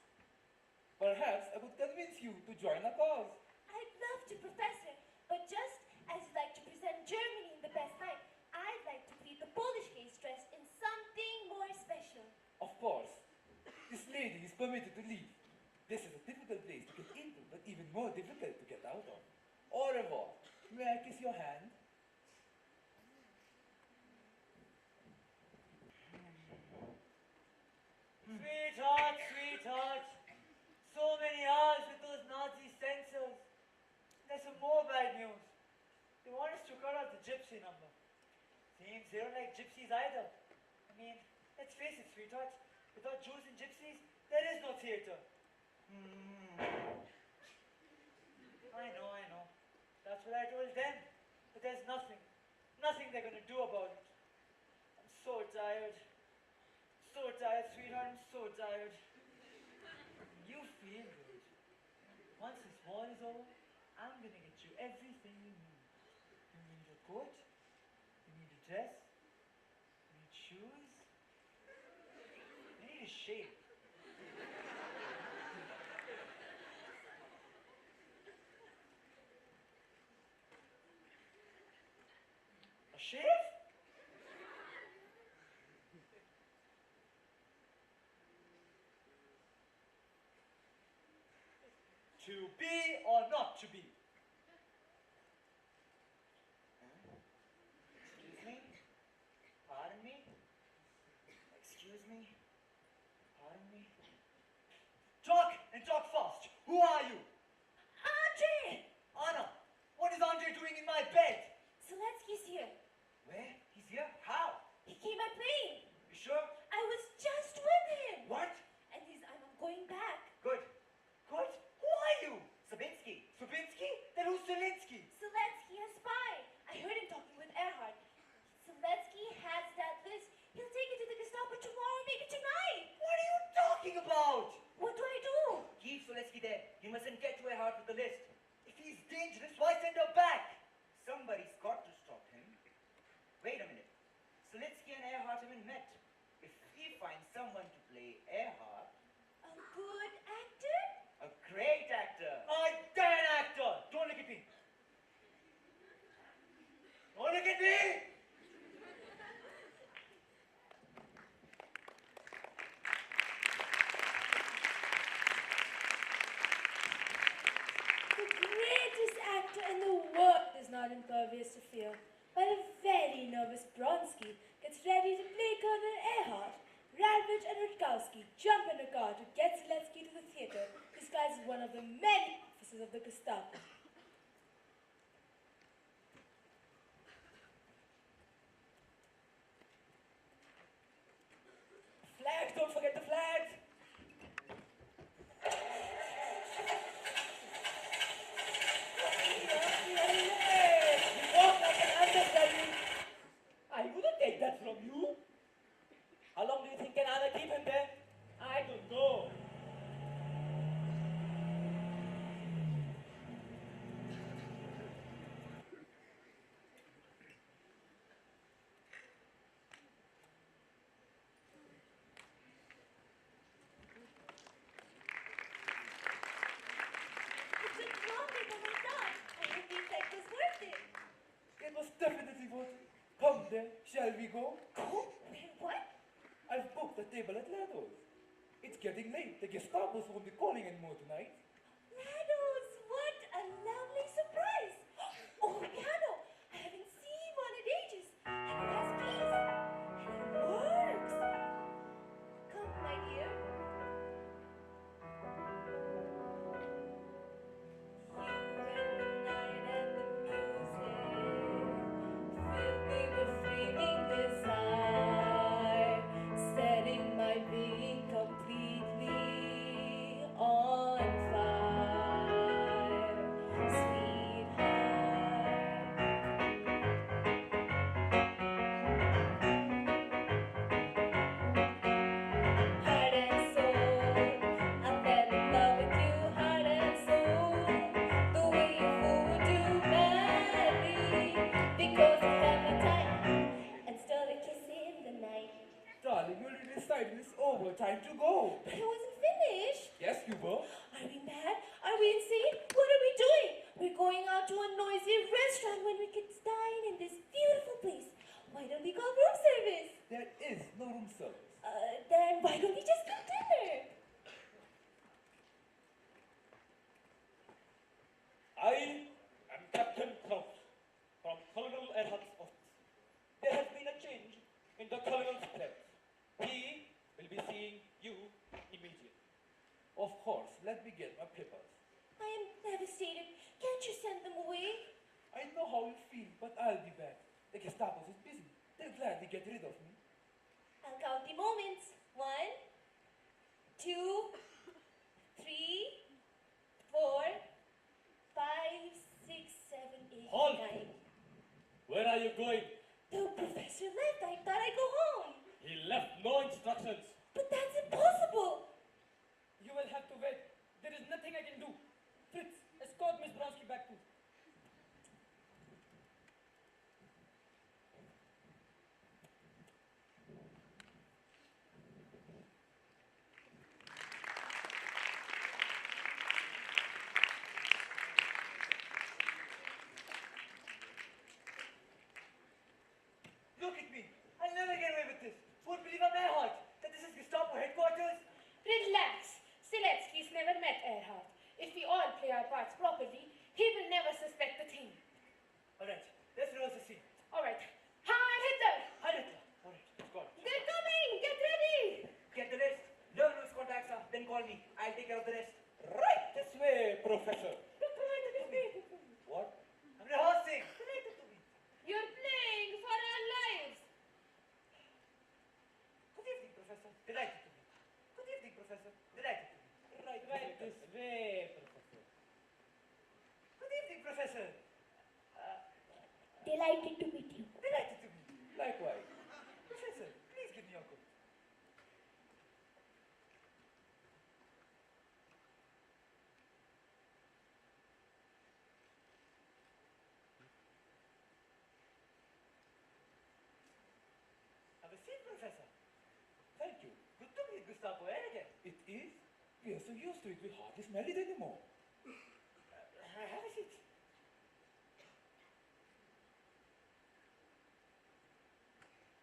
Perhaps I could convince you to join our cause. I'd love to, Professor, but just as you'd like to present Germany in the best light, I'd like to plead the Polish case dressed in something more special. Of course. This lady is permitted to leave. This is a difficult place to get into, but even more difficult to get out of. Au revoir. May I kiss your hand? Sweetheart, sweetheart. So many hours with those Nazi censors. There's some more bad news. They want us to cut out the gypsy number. Seems they don't like gypsies either. I mean, let's face it, sweetheart. Without Jews and gypsies, there is no theater. I know. That's what I told them. But there's nothing they're gonna do about it. I'm so tired. So tired, sweetheart. I'm so tired. You feel good. Once this war is over, I'm gonna get you everything you need. You need a coat. You need a dress. You need shoes. You need a shave. A shave? To be or not to be? Excuse me? Pardon me? Excuse me? Pardon me? Talk and talk fast. Who are you? Andre! someone to play Earhart. A good actor? A great actor. I damn actor! Don't look at me! Don't look at me! The greatest actor in the world is not impervious to fear, but a very nervous Bronsky gets ready to play Colonel Earhart. Ravage and Rutkowski jump in a car to get Zelensky to the theater, disguised as one of the many officers of the Gestapo. Flags, don't forget the flags. You walk like an understudy. I wouldn't take that from you. How long do you think can Anna keep him there? I don't know. It took longer than I thought. I hope the effect was worth it. It was definitely worth it. Come then, shall we go? Go? Where? What? I've booked a table at Lado's. It's getting late. The Gestapo's won't be calling anymore tonight. Lados, what a lovely surprise. Oh, a piano. I haven't seen one in ages. And it has keys. And it works. Come, my dear. You and the night and the music fill me with flaming desire, setting my being completely on fire, sweetheart. Heart and soul, I fell in love with you, heart and soul, the way you fooled you madly, because of Hamlet and stole a kiss in the night. Darling, you already decided it's over. Time to go. But I wasn't finished. Yes, you were. Are we mad? Are we insane? What are we doing? We're going out to a noisy restaurant when we could dine in this beautiful place. Why don't we call room service? There is no room service. Then why don't we just cook dinner? I am Captain Kraus from Colonel Earhart's office. There has been a change in the Colonel's plans. He will be seeing you immediately. Of course, let me get my papers. I am devastated. Can't you send them away? I know how you feel, but I'll be back. The Gestapo's is busy. They'll gladly get rid of me. I'll count the moments. 1, 2, 3, 4, 5, 6, 7, 8, Halt! 9. Where are you going? The professor left. I thought I'd go home. He left no instructions. But that's impossible. You will have to wait. There is nothing I can do. Fritz, escort Miss Bronsky back to. Look at me. I'll never get away with this. Won't believe on my heart that this is Gestapo headquarters. Relax. Zelensky's never met Earhart. If we all play our parts properly, he will never suspect the thing. All right, let's rehearse the scene. All right. Heil Hitler! Hi, Hitler. All right, let's go. They're coming! Get ready! Get the list. Learn whose contacts are. Then call me. I'll take care of the rest. Right this way, Professor. What? I'm rehearsing. You're playing for our lives. Good evening, Professor. Delighted to meet you. Good evening, Professor. Delighted to meet you. Right this way, Professor. Good evening, Professor. Delighted to meet you. Delighted to meet you. Likewise. Professor, please give me your coat. Have a seat, Professor. Thank you. Good Gestapo air again. It is? We are so used to it, we hardly smell it anymore. Have a seat.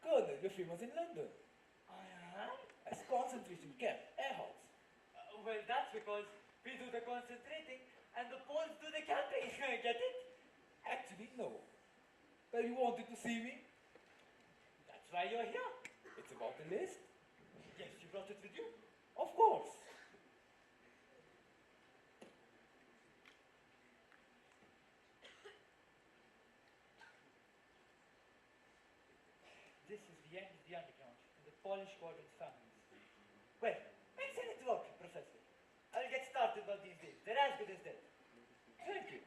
Colonel, you're famous in London. I am? As concentration camp, air house. Well, that's because we do the concentrating and the Poles do the camping. Get it? Actually, no. But you wanted to see me? That's why you're here. It's about the list? Yes, you brought it with you. Of course. This is the end of the underground and the Polish Gordon's families. Well, excellent work, Professor. I'll get started on these days. They're as good as dead. Thank you.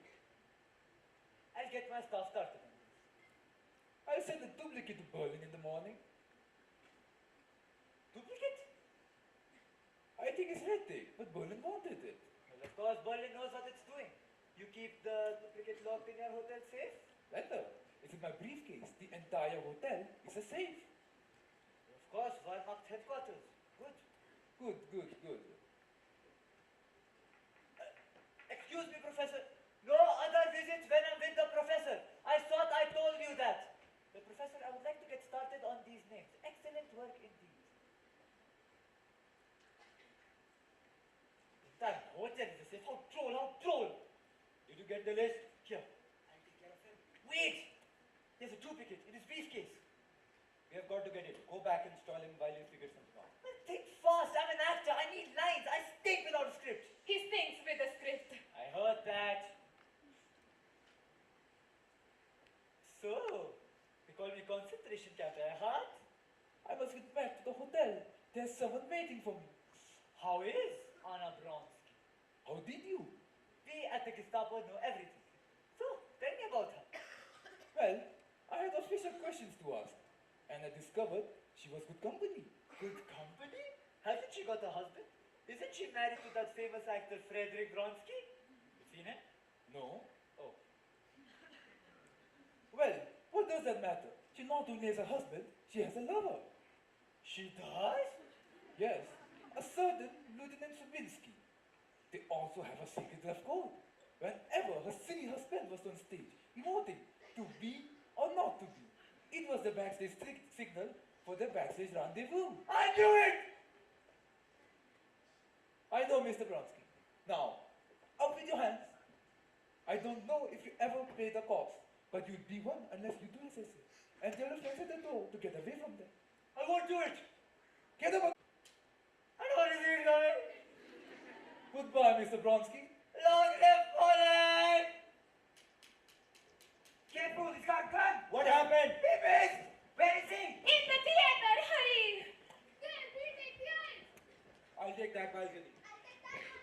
I'll get my staff started on this. I'll send a duplicate to Berlin in the morning. Duplicate? I think it's red tape, but Berlin wanted it. Well, of course, Berlin knows what it's doing. You keep the duplicate locked in your hotel safe? Better. It's in my briefcase. The entire hotel is a safe. Of course, Wehrmacht headquarters. Good. Good. Excuse me, Professor. No other visits when I'm with the Professor. I thought I told you that. The Professor, I would like to get started on these names. Excellent work indeed. That hotel is a safe. How droll. Did you get the list? Here. I'll take care of him. Wait! There's a duplicate in his briefcase. We have got to get it. Go back and stall him while you figure something out. Well, think fast. I'm an actor. I need lines. I stink without a script. He thinks with a script. I heard that. So, they call me concentration camp, huh? I must get back to the hotel. There's someone waiting for me. How is Anna Bronsky? How did you? We at the Gestapo know everything. So, tell me about her. Well, I had official questions to ask, and I discovered she was good company. Good company? Hasn't she got a husband? Isn't she married to that famous actor Frederick Bronsky? You seen him? No? Oh. Well, what does that matter? She not only has a husband, she has a lover. She does? Yes, a certain Lieutenant Sabinsky. They also have a secret dress code. Whenever her silly husband was on stage, emoting to be or not to be. It was the backstage signal for the backstage rendezvous. I knew it! I know, Mr. Bronsky. Now, up with your hands. I don't know if you ever played the cops, but you'd be one unless you do as I say. And tell your friends at the door to get away from them. I won't do it! Get them. I don't want to see it coming! Goodbye, Mr. Bronsky. Long live Poland! Careful, he's got a gun! What happened? He missed! Where is he? In the theater, hurry! There, we take behind. I'll take that balcony. I'll take that one.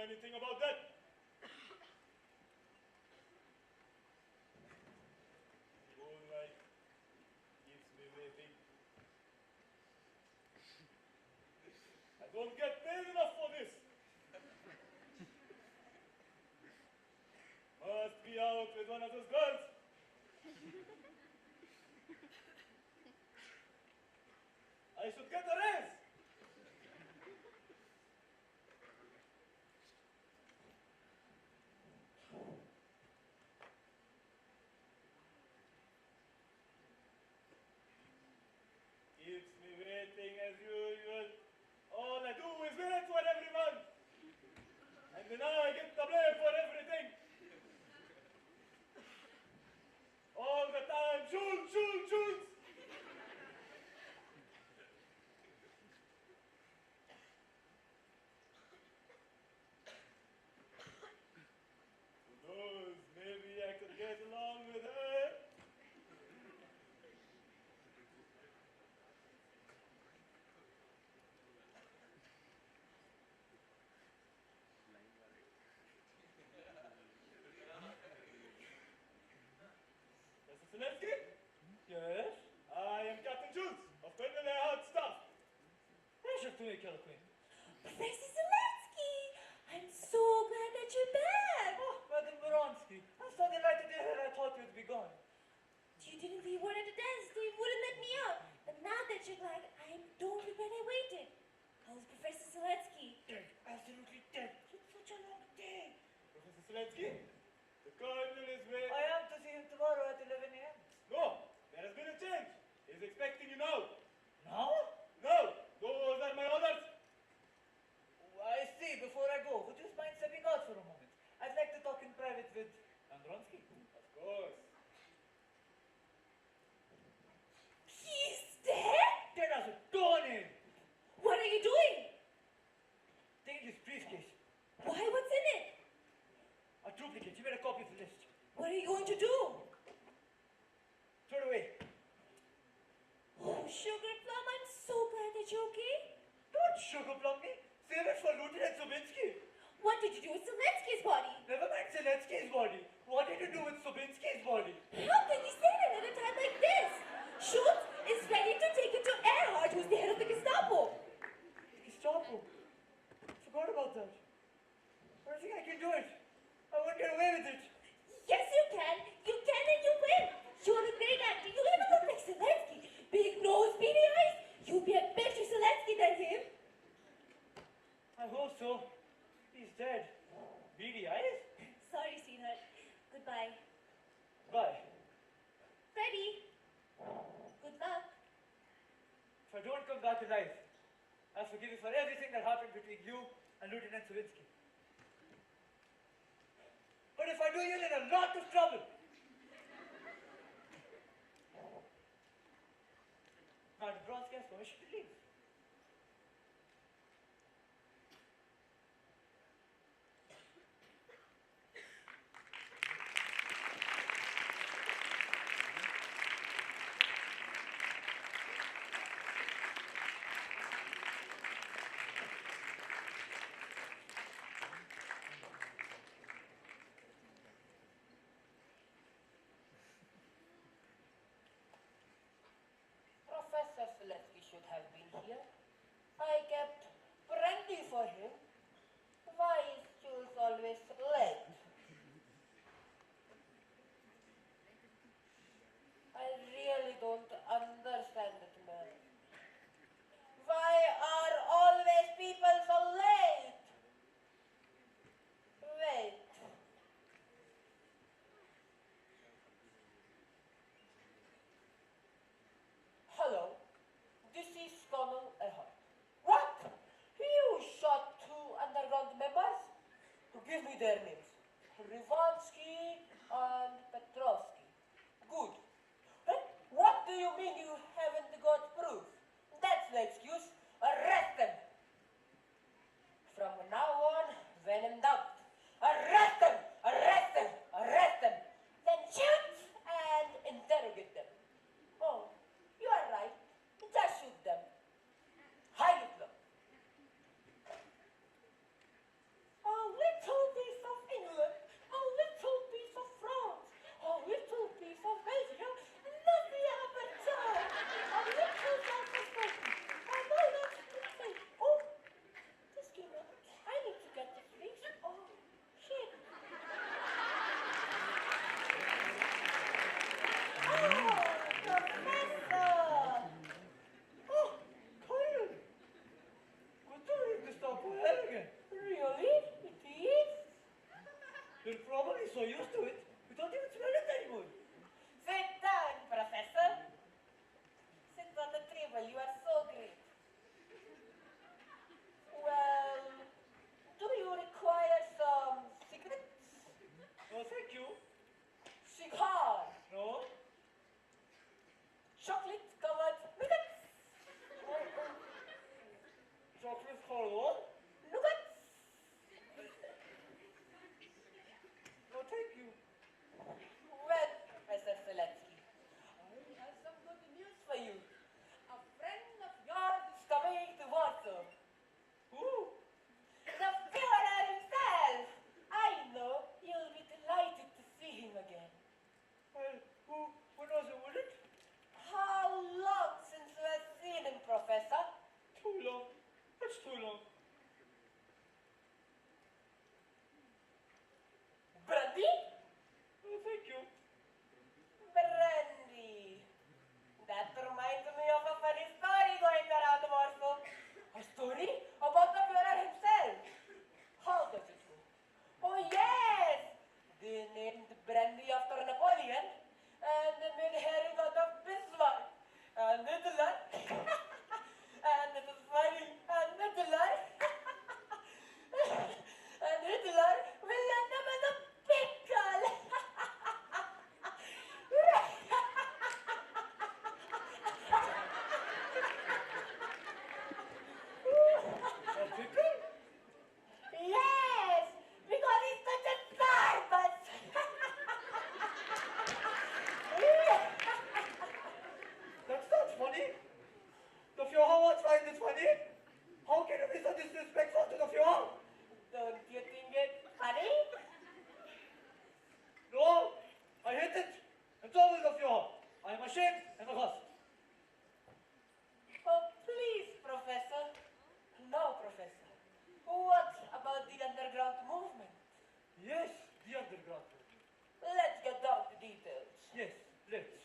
anything about that. The whole night keeps me waiting. I don't get paid enough for this. Must be out with one of those girls. I should get a raise. Keeps me waiting as usual. All I do is wait for every month. And then I get the blame for everything. All the time, Jules, Jules, Jules. Who knows, maybe I could get along with her. Mr. Zelensky? Yes? I am Captain Jules of Colonel Erhard's staff. Pleasure to meet you, Queen. Professor Zelensky, I'm so glad that you're back. Oh, Madam Vronsky, I'm so delighted to hear. I thought you'd be gone. You didn't leave word at the desk. They wouldn't let me out. But now that you're glad, I don't regret I waited. How's Professor Zelensky? Dead. Absolutely dead. It's such a long day. Professor Zelensky, the Colonel is waiting. I am to see him tomorrow at 11 a.m. No, there has been a change. He's expecting you now. Now? No, those are my orders. Oh, I see. Before I go, would you mind stepping out for a moment? I'd like to talk in private with Vronsky. Of course. He's dead? Dead as a doornail. What are you doing? Take this briefcase. Why? What's in it? A duplicate. You made a copy of the list. What are you going to do? Throw it away. Oh, Sugar Plum, I'm so glad that you're okay. Don't sugar plum me. Save it for Lieutenant Sobinsky. What did you do with Zelensky's body? Never mind Zelensky's body. What did you do with Sobinsky's body? How can you say that at a time like this? Schultz is ready to take it to Erhard, who's the head of the Gestapo. Gestapo? Forgot about that. I don't think I can do it. I won't get away with it. Yes, you can. You can and you will. You're a great actor. You even look like Zelensky. Big nose, beady eyes. You'll be a better Zelensky than him. I hope so. He's dead. Beady eyes? Sorry, sweetheart. Goodbye. Bye. Freddie. Good luck. If I don't come back alive, I'll forgive you for everything that happened between you and Lieutenant Savinsky. But if I do, you're in a lot of trouble. Madam Vronsky has permission to leave. Professor Zelensky should have been here. I kept brandy for him. Why is Jules always late? I really don't understand it, man. Why are always people so late? Wait. Hello, this is Colonel Erhard. What? You shot two underground members? Give me their names. Rivansky and Petrovsky. Good. Hey, what do you mean you haven't got proof? That's no excuse. Arrest them. From now on, when in doubt, arrest them! Arrest them! Arrest them! Then shoot and interrogate them. Oh, you are right. Just shoot them. Hide them. Oh, so used to it, we don't even smell it anymore. Sit down, Professor. Sit on the table. You are so great. Well, do you require some cigarettes? No, thank you. Cigar? No? Chocolate-covered nuggets? Chocolate for what? Nuggets? No, thank you. Well, Professor Seletsky, I have some good news for you. A friend of yours is coming to Warsaw. Who? The Führer himself! I know you'll be delighted to see him again. Well, who knows who would it? How long since you have seen him, Professor? Too long. That's too long. Brandy? No, thank you. Brandy. That reminds me of a funny story going around Warsaw. A story about the Führer himself. How does it go? Oh, yes! They named Brandy after Napoleon, and they made herring out of Bismarck, and Hitler, and it is funny, and Hitler, and Hitler will end up as a pickle. A pickle? Yes, because he's such a starbus. That's not funny. The Führer won't find it funny. How can you be so disrespectful to the Führer? Don't you think it's funny? No, I hate it. And so will the Führer. I am ashamed and aghast. Oh, please, Professor. No, Professor. What about the underground movement? Yes, the underground. Let's get down to details. Yes, let's.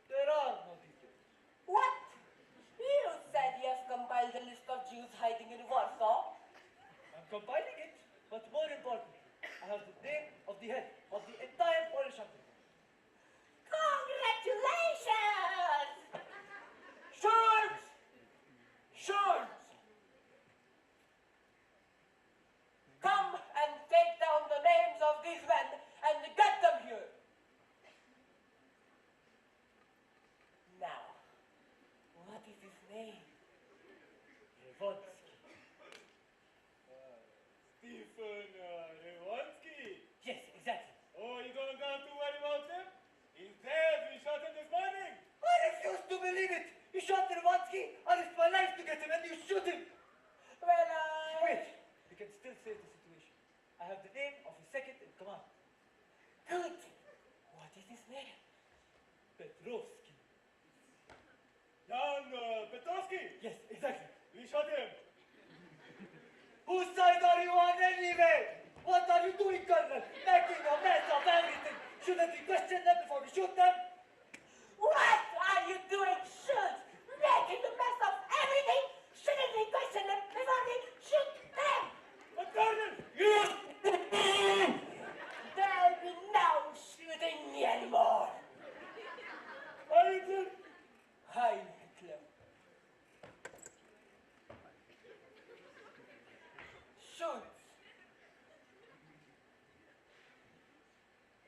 There are no details. What? You said you have compiled a list of Jews hiding in Warsaw. I'm compiling it, but more importantly, I have the name of the head of the entire Polish underground. Congratulations! Shorts! Shorts! Come and take down the names of these men and get them here. Now, what is his name? Lewandowski. Stephen Lewandowski. Yes, exactly. Oh, you don't have to worry about him. He's dead. We shot him this morning. I refuse to believe it. You shot Lewandowski, I risked my life to get him, and you shoot him. Well, Wait, we can still save the situation. I have the name of his second in command. Good. What is his name? Petrovsky. Jan Petrovsky. Yes, exactly. We shot him. Whose side are you on anyway? What are you doing, Colonel? Making a mess of everything. Shouldn't we question them before we shoot them? What are you doing, Schultz? Making a mess of everything? Shouldn't we question them before we shoot them? But Colonel, There'll be no shooting anymore. Heil Hitler. Heil Hitler. Schultz,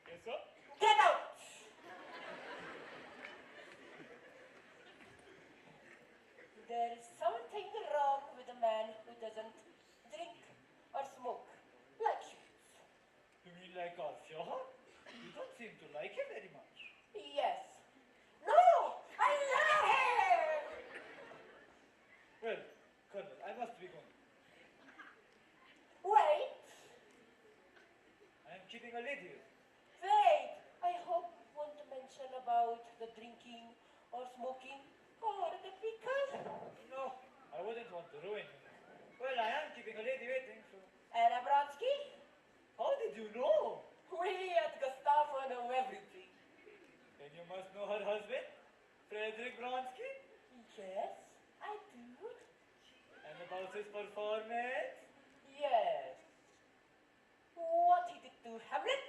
Yes, sir. get out! There is something wrong with a man who doesn't drink or smoke, like Schultz. You mean like our Führer? You don't seem to like him very much. Yes. No! I love him! Well, Colonel, I must be going. Wait! I am keeping a lady here. Wait! I hope you won't mention about the drinking or smoking or the pickle. No, I wouldn't want to ruin him. Well, I am keeping a lady waiting, so... And Abransky? How did you know? We at Gestapo know his performance? Yes. What he did to Hamlet,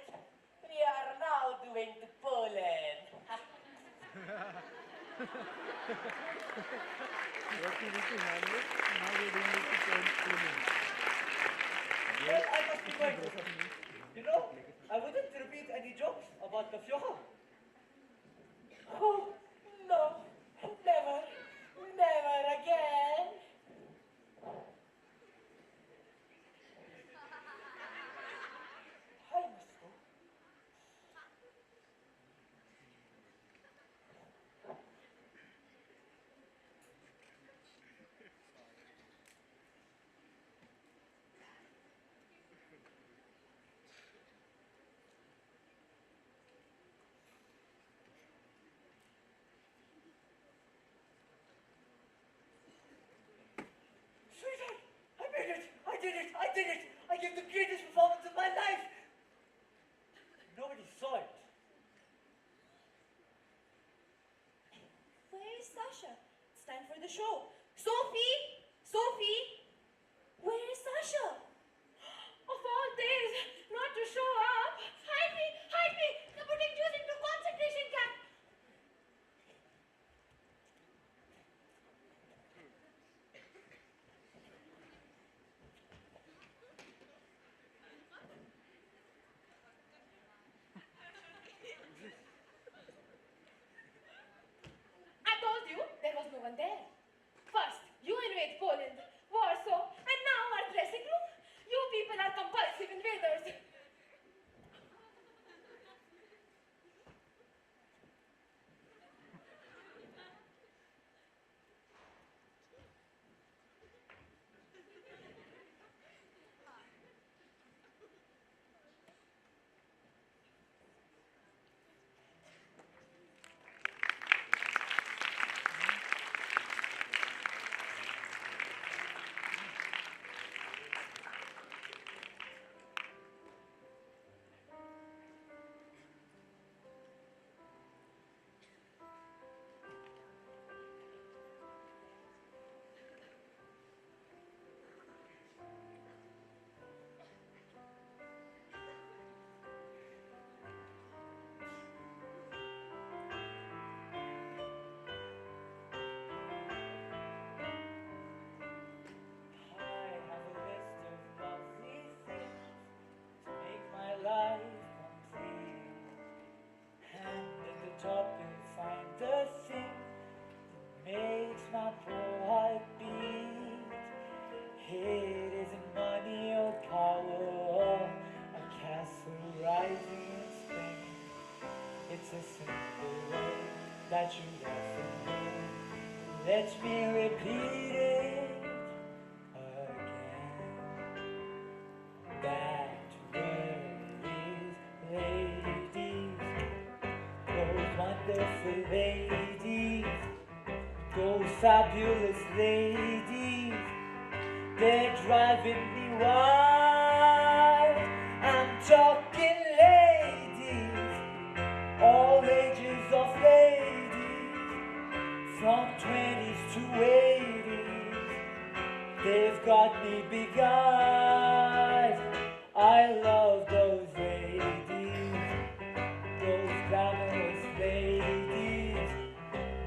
we are now doing to Poland. Well, I must be going to something. You know, I wouldn't repeat any jokes about the Fjoha. Oh, no, never, never again. I must go. Sweetheart, I made it! I did it! I did it! I gave the greatest performance of my life! Nobody saw it. Where is Sasha? It's time for the show. Sophie! Sophie! Where is Sasha? Of all days, not to show up. Hide me! Hide me! They're putting Jews into concentration camp! I told you there was no one there. First, you invade Poland, Warsaw, and now our dressing room. You people are compulsive invaders. I have a list of lovely things to make my life complete. And at the top you'll find the thing that makes my poor heart beat. It isn't money or power or a castle rising in Spain. It's a simple word that you often know. Let me repeat it again. That word is ladies. Those wonderful ladies. Those fabulous ladies. They're driving me wild. I'm talking ladies. All ages of ladies. From 20s to 80s. They've got me beguiled. I love those ladies, those glamorous ladies,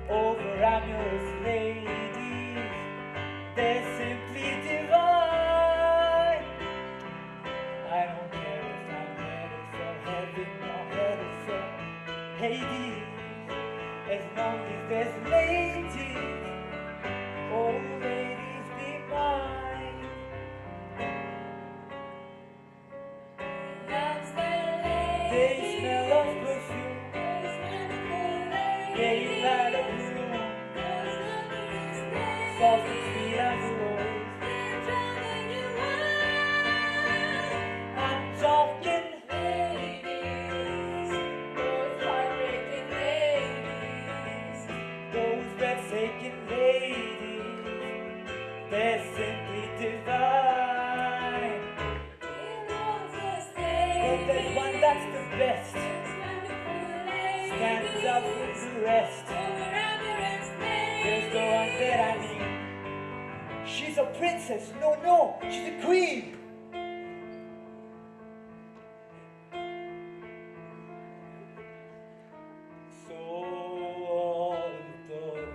over-amorous ladies. They're simply divine. I don't care if I'm headed for heaven or headed for Hades, as long as there's ladies. Oh, ladies, be mine. They smell of perfume. They light a bloom. Soft and sweet as a rose. I'm talking ladies. Those heartbreaking ladies. Those breathtaking ladies. They're simply divine. But there's one that's the best. Stands up with the rest. There's the one that I mean. She's She's a princess. No, no, she's a queen. So all the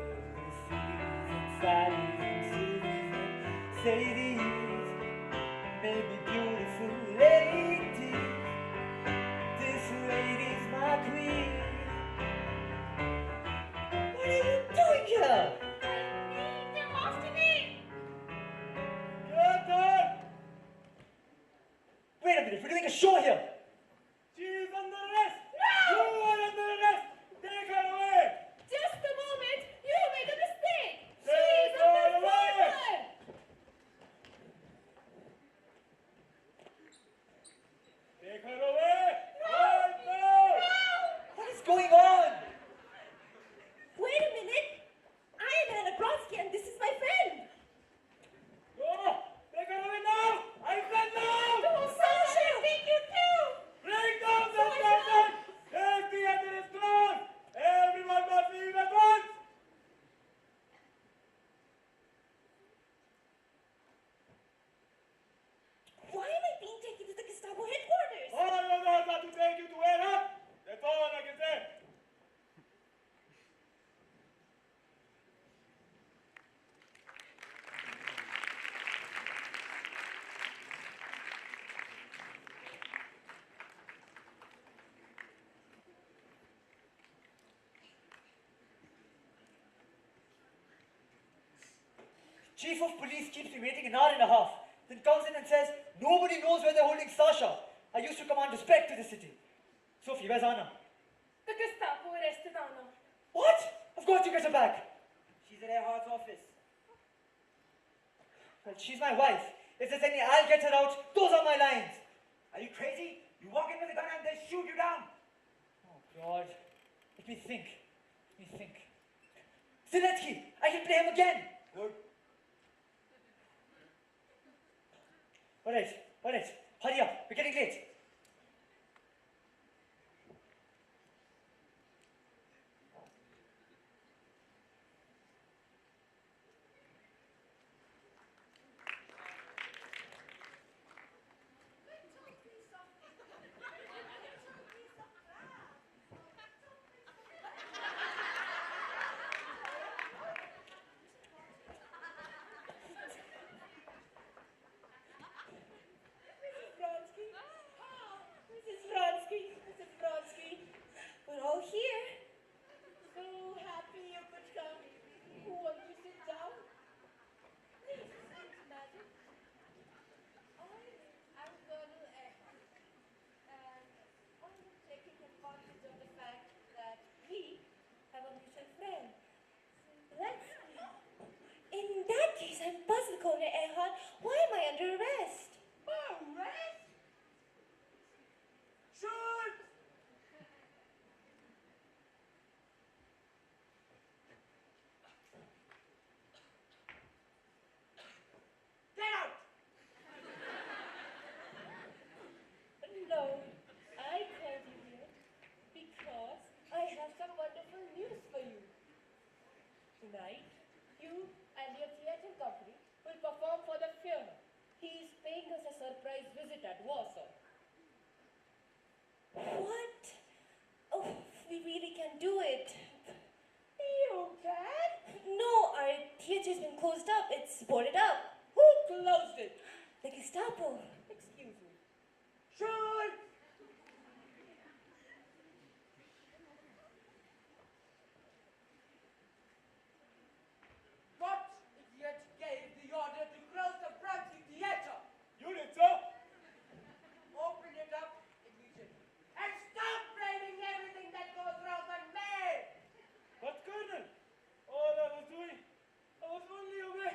seas and valleys and cities and cities may be beautiful ladies. This lady's my queen. What are you doing here? They're after me. Get her! Wait a minute, we're doing a show here. She's under arrest. No! You are under arrest. Take her away. Just a moment. You made a mistake. Take She's her under away. fire. Take her away. No! Right now. What is going on? Wait a minute. I am Anna Brodsky and this is my friend. No. Take her away now. I said no. Sasha, I think you too. Bring down the curtain. The theater is closed. Everyone must leave at once. Why am I being taken to the Gestapo headquarters? I don't know how to take you to where up. That's all I can say. Chief of police keeps me waiting an hour and a half, then comes in and says, nobody knows where they're holding Sasha. I used to command respect to the city. Sophie, where's Anna? The Gestapo arrested Anna. What? Of course you get her back. She's at Earhart's office. Well, she's my wife. If there's any I'll get her out, those are my lines. Are you crazy? You walk in with a gun and they'll shoot you down. Oh, God. Let me think. Zelensky! I can play him again! Good. Alright. Hurry up. We're getting late. Mrs. Brodsky. We're all here. So happy you could come. Who wants to sit down? Please, madam. I'm Colonel Ehrhardt. And I'm taking advantage of the fact that we have a mutual friend. Let's In that case, I'm puzzled, Colonel Ehrhardt. Why am I under arrest? Arrest? Shoot! Get out! No, I called you here because I have some wonderful news for you. Tonight, you and your theatre company will perform for the Führer. He is paying us a surprise visit at Warsaw. What? Oh, we really can do it. You can? No, our theatre's been closed up. It's boarded up. Who closed it? The Gestapo. Excuse me. Shoot! What idiot gave the order to close the Brodsky Theatre? You did, sir. Open it up immediately. And stop blaming everything that goes wrong on me! But, Colonel, all I was doing, I was only away.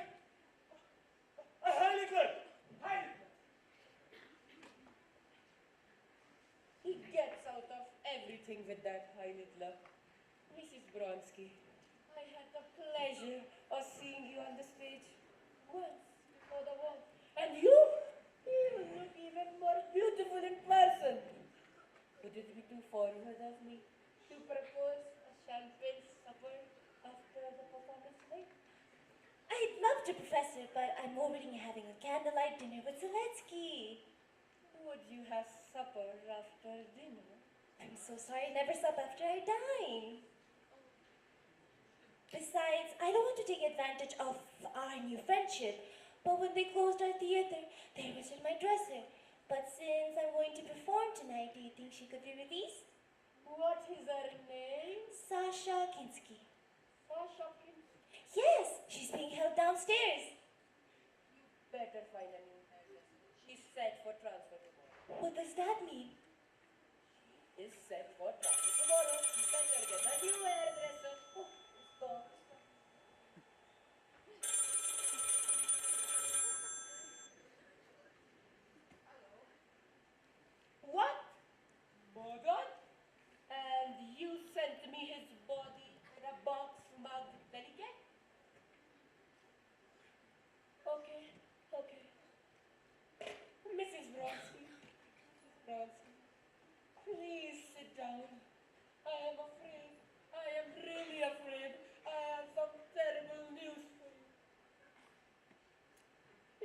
Hitler! He gets out of everything with that Heil Hitler. Mrs. Bronsky, I had the pleasure of seeing you on the stage once before the war. And you look even more beautiful in person. Would it be too forward of me to propose a champagne supper after the performance tonight? I'd love love to, Professor, but I'm already having a candlelight dinner with Zelensky. Would you have supper after dinner? I'm so sorry I never sup after I dine. Besides, I don't want to take advantage of our new friendship, but when they closed our theater, there was in my dresser. But since I'm going to perform tonight, do you think she could be released? What is her name? Sasha Kinski. Sasha Kinski. Yes, she's being held downstairs. Better find a new hairdresser. She's set for transfer tomorrow. What does that mean? Is set for transfer tomorrow. You better get a new hairdresser. Oh, let's go. What? Modern? And you sent me his body in a box marked delicate? Okay, okay. Mrs. Vronsky, please sit down. I am afraid. I am really afraid. I have some terrible news for you.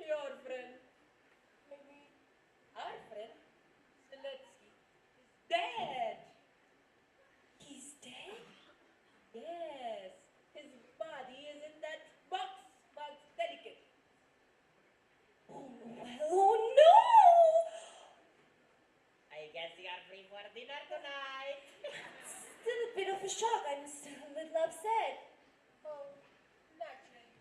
Your friend, I mean, our friend, Zelensky, is dead. He's dead? Yes, his body is in that box marked delicate. Oh, well, oh no! I guess you are free for dinner tonight. Still a bit of a shock. I'm still a little upset. Oh, naturally.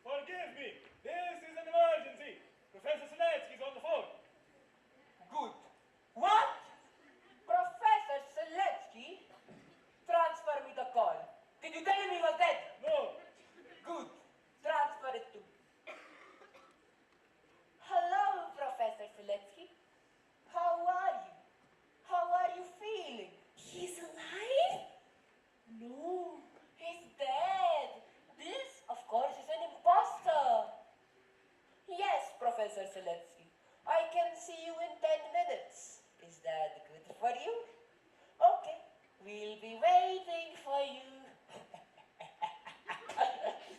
Forgive me. This is an emergency. Professor Zelensky's on the phone. Good. What? Professor Zelensky? Transfer me the call. Did you tell him he was dead? No. Good. Transfer it to me. Hello, Professor Zelensky. How are you? How are you feeling? He's alive? No, he's dead. This, of course, is an imposter. Yes, Professor Zelensky. I can see you in 10 minutes. Is that good for you? Okay, we'll be waiting for you.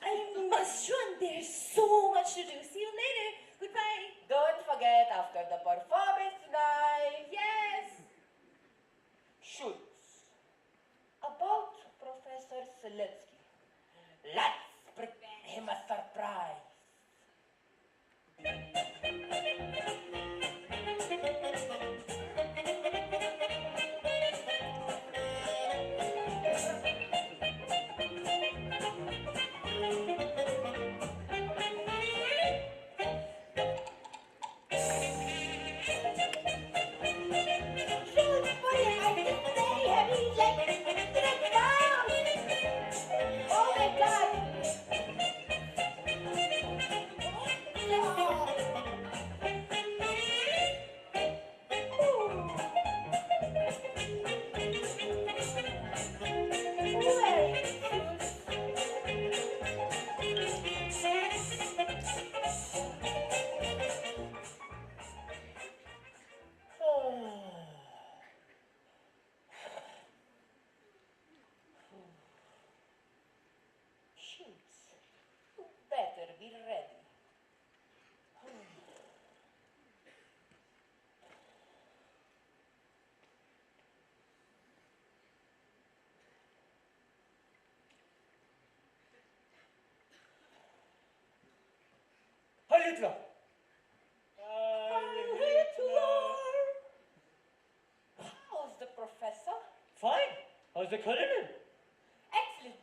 I must run. There's so much to do. See you later. Goodbye. Don't forget after the performance tonight. Yes. Schultz. About Professor Zelensky. Let's prepare him a surprise. Schultz, what am I to say? Have you let it down? Oh my God. Schultz, you better be ready. Heil Hitler! Heil Hitler! How's the professor? Fine. How's the colonel? Excellent.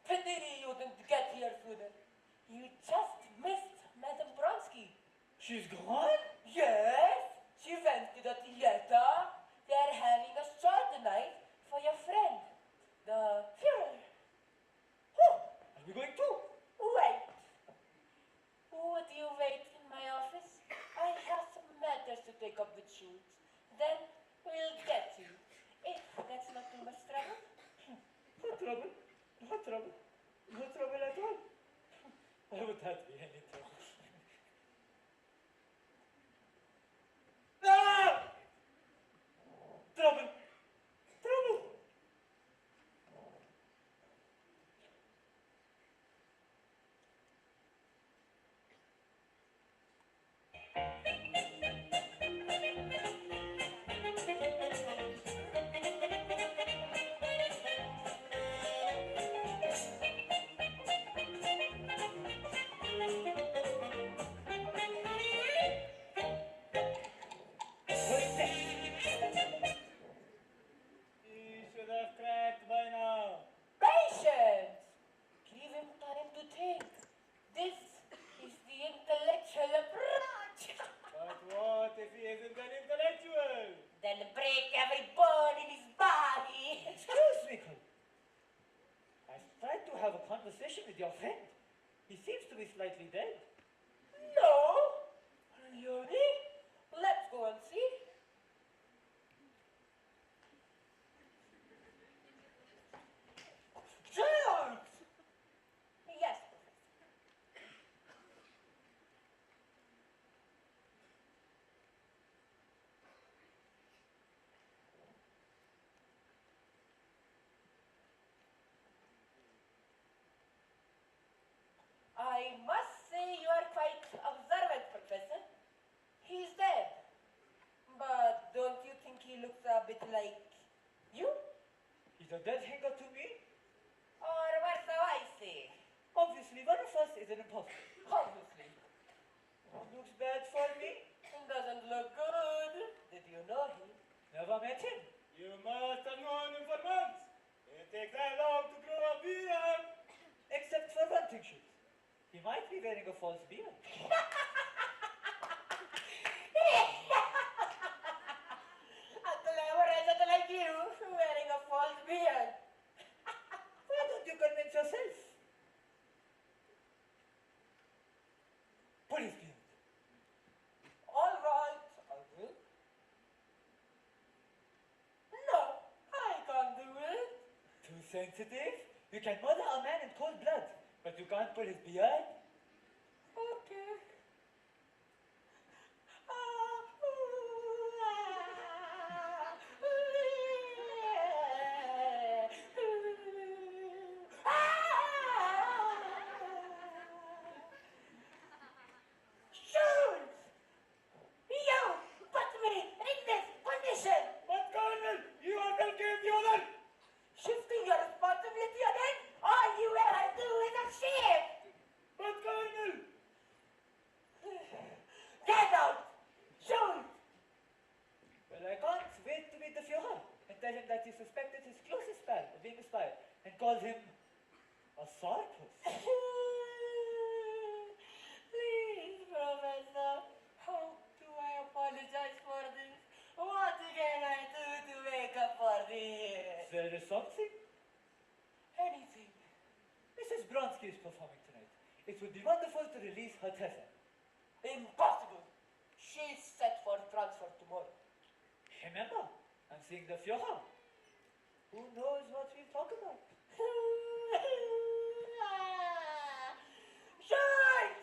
Pity you didn't get here sooner. You just missed Madame Bronsky. She's gone? Yes, she went to the theater. They're having a show tonight for your friend, the Führer. Are we going too? Wait. Would you wait in my office? I have some matters to take up with Schultz. Then we'll get you. If that's not too much trouble. No trouble. No trouble. No trouble at all. Why would that be any trouble? Ah! Trouble. Trouble. like you? He's a dead hanger to me. Or what do I say? Obviously, one of us is an imposter. Obviously. Looks bad for me. It doesn't look good. Did you know him? Never met him. You must have known him for months. It takes that long to grow a beard. Except for one thing, Shoot. He might be wearing a false beard. A clever agent like you, wearing a false beard. Why don't you convince yourself? Police beard. All right, I will. No, I can't do it. Too sensitive? You can murder a man in cold blood, but you can't pull his beard? Okay. Shoot! You put me in this position! But Colonel, you yourself gave the order. Shifting your responsibility again? All you ever do is a shit! But Colonel, Get out! Shoot! Well, I can't wait to meet the Führer and tell him that you suspected his closest pal of being a spy and called him a sarcus. Please, Professor, how do I apologize for this? What can I do to make up for this? There is something. Anything. Mrs. Bronsky is performing tonight. It would be wonderful to release her theater. Impossible. She's set for transfer tomorrow. Remember, I'm seeing the Führer. Who knows what we'll talk about? Shoot!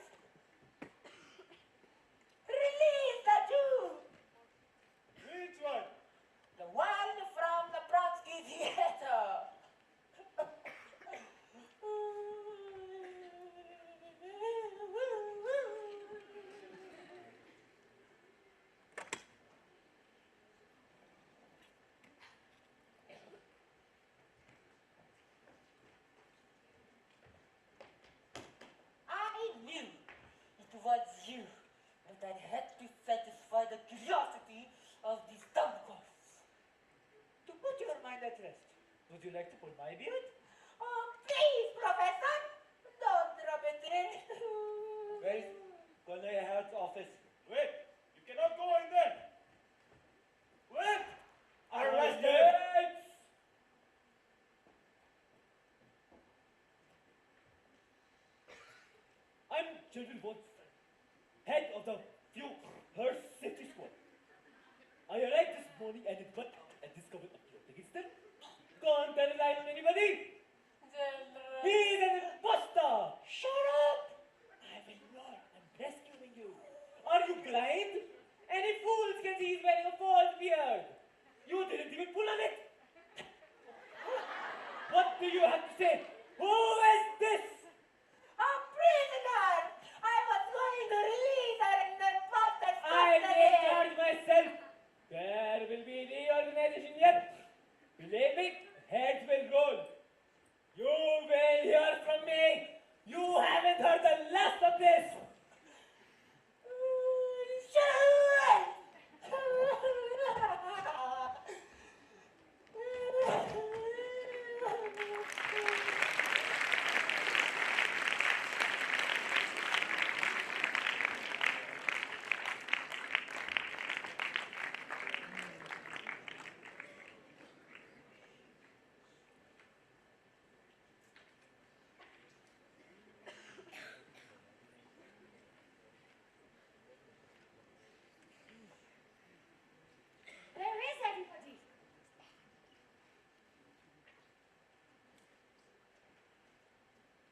Release the Jew! which one? The one from the Brodsky Theater. I knew it was you, but I had to satisfy the curiosity of these dumbcosts. To put your mind at rest, would you like to pull my beard? Oh, please, Professor, don't rub it in. Where is Colonel Ahad's office? Wait, you cannot go in there. Wait, arrest him. Silence! I'm General Wynberg, head of the Führer City Squad. I arrived this morning and it went out and discovered a plot against them. Can't tell a lie on anybody. General. He's an imposter. Shut up. I will not. I'm rescuing you. Are you blind? Any fools can see he's wearing a false beard. You didn't even pull on it. What do you have to say? Who is this? A prisoner! I was going to release her and then Buster I stopped may again. charge myself. There will be reorganization yet. Believe me, heads will roll. You will hear from me. You haven't heard the last of this. Where is everybody?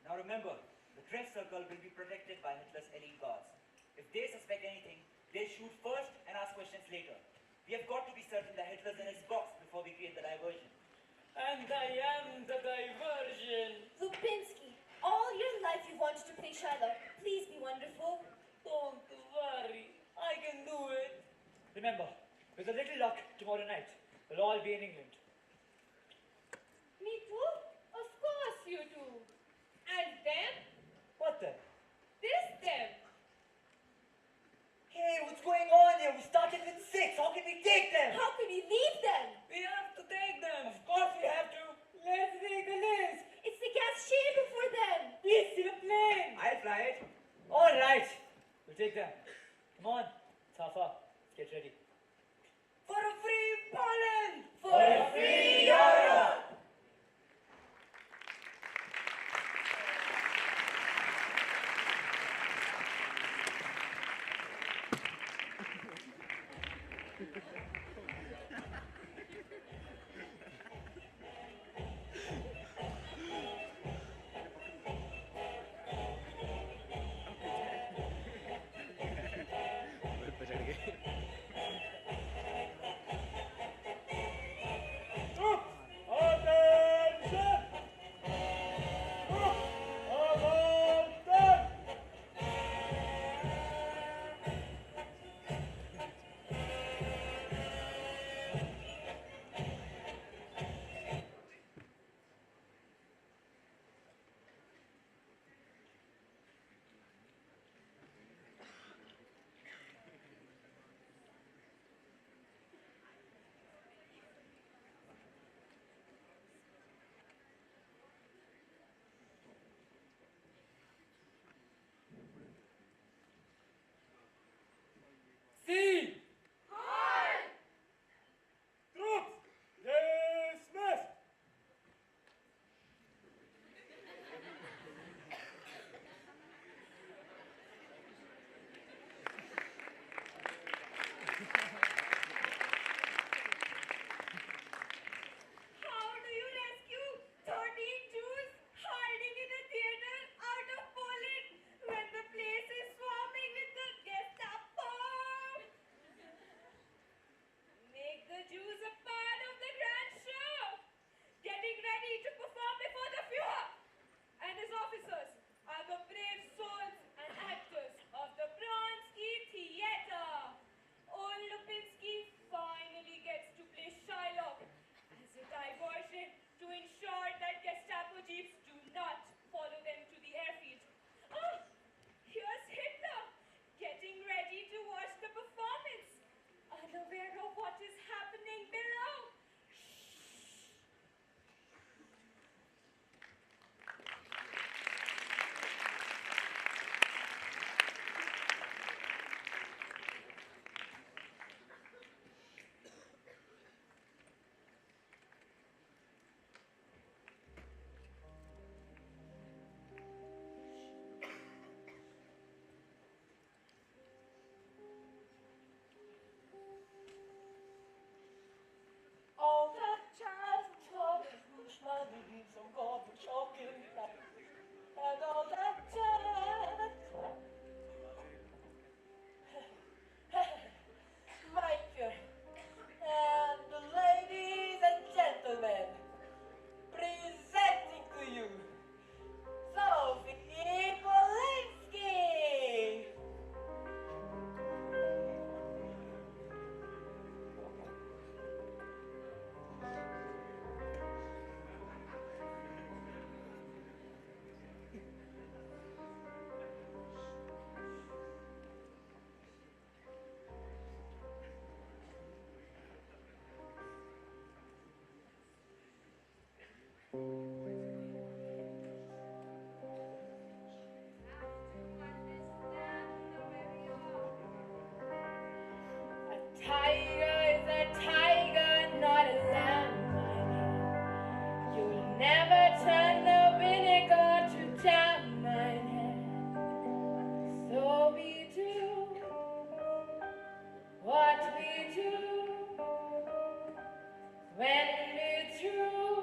Now remember, the dress circle will be protected by Hitler's elite guards. If they suspect anything, they shoot first and ask questions later. We have got to be certain that Hitler's in his box before we create the diversion. And I am the diversion. Lupinski, all your life you wanted to play Shiloh. Please be wonderful. Don't worry, I can do it. Remember, with a little luck tomorrow night, will all be in England. Me too? Of course you do. And them? What then? This them. Hey, what's going on here? We started with 6. How can we take them? How can we leave them? We have to take them. Of course we have to. Let's take the list. It's the gas chamber for them. Please see the plane. I'll fly it. All right. We'll take them. Come on. Safa, let's get ready. For a free Poland! For a free Europe! See! Troops, dismissed! How do you rescue 13 Jews hiding in a theater out of Poland when the place is swarming with the Gestapo? Make the Jews a part of the grand show, getting ready to perform before the Führer and his officers are the brave souls and actors of the Bronsky Theater. Old Lupinski finally gets to play Shylock as a diversion to ensure that Gestapo jeeps do not follow them to the airfield. Oh, here's Hitler getting ready to watch the performance, unaware of what is happening below. All that jazz and talk, push my needs, I'm gonna choke in that. And all that jazz. Mike, and the ladies and gentlemen, presenting to you Sophie Polanski. A tiger is a tiger, not a lamb, my dear. You'll never turn the vinegar to jam, my dear. So we do what we do when we're through.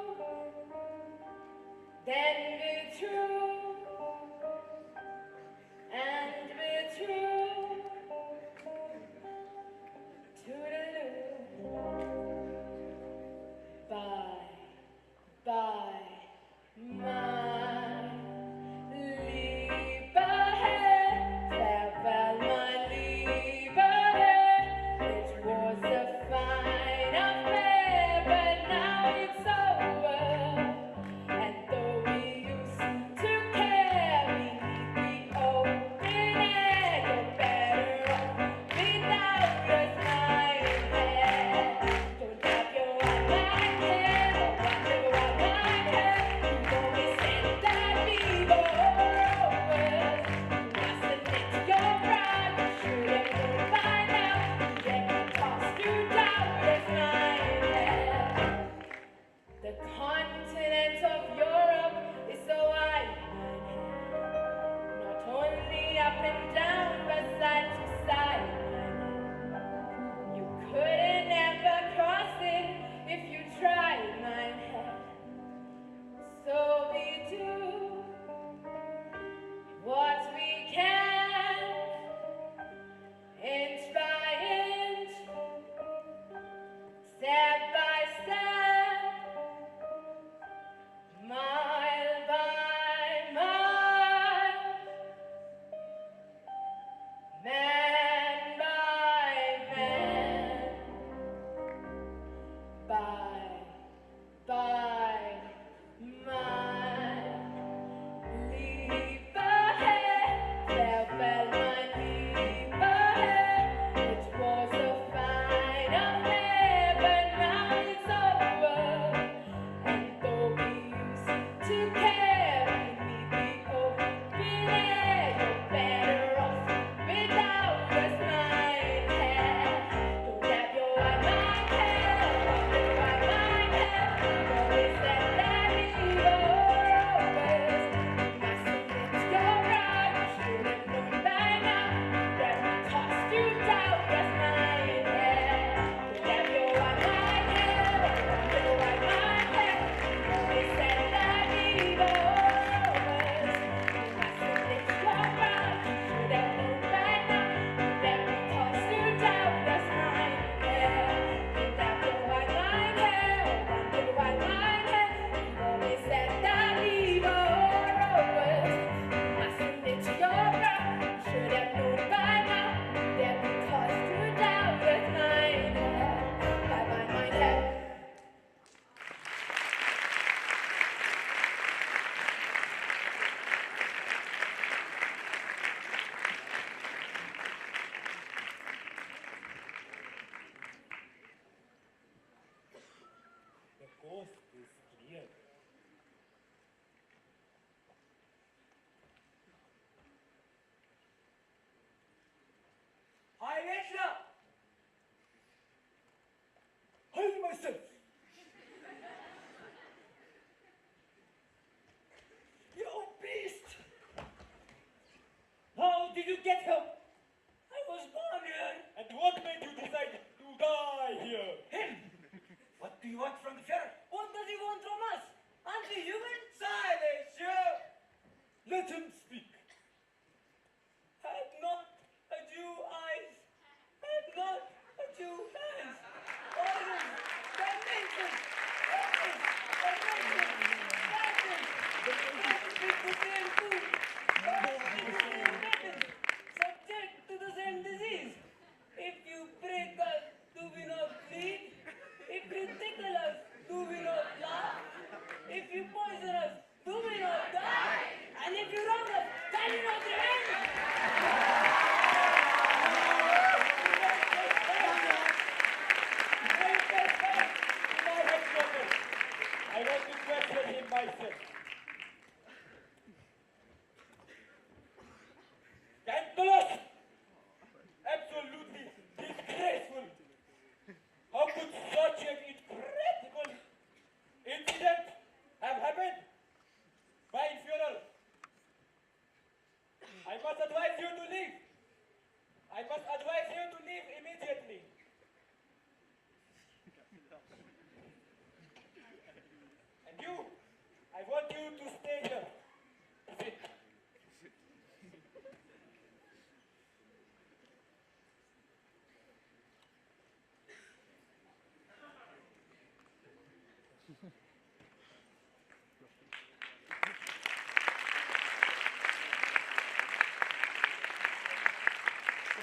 Come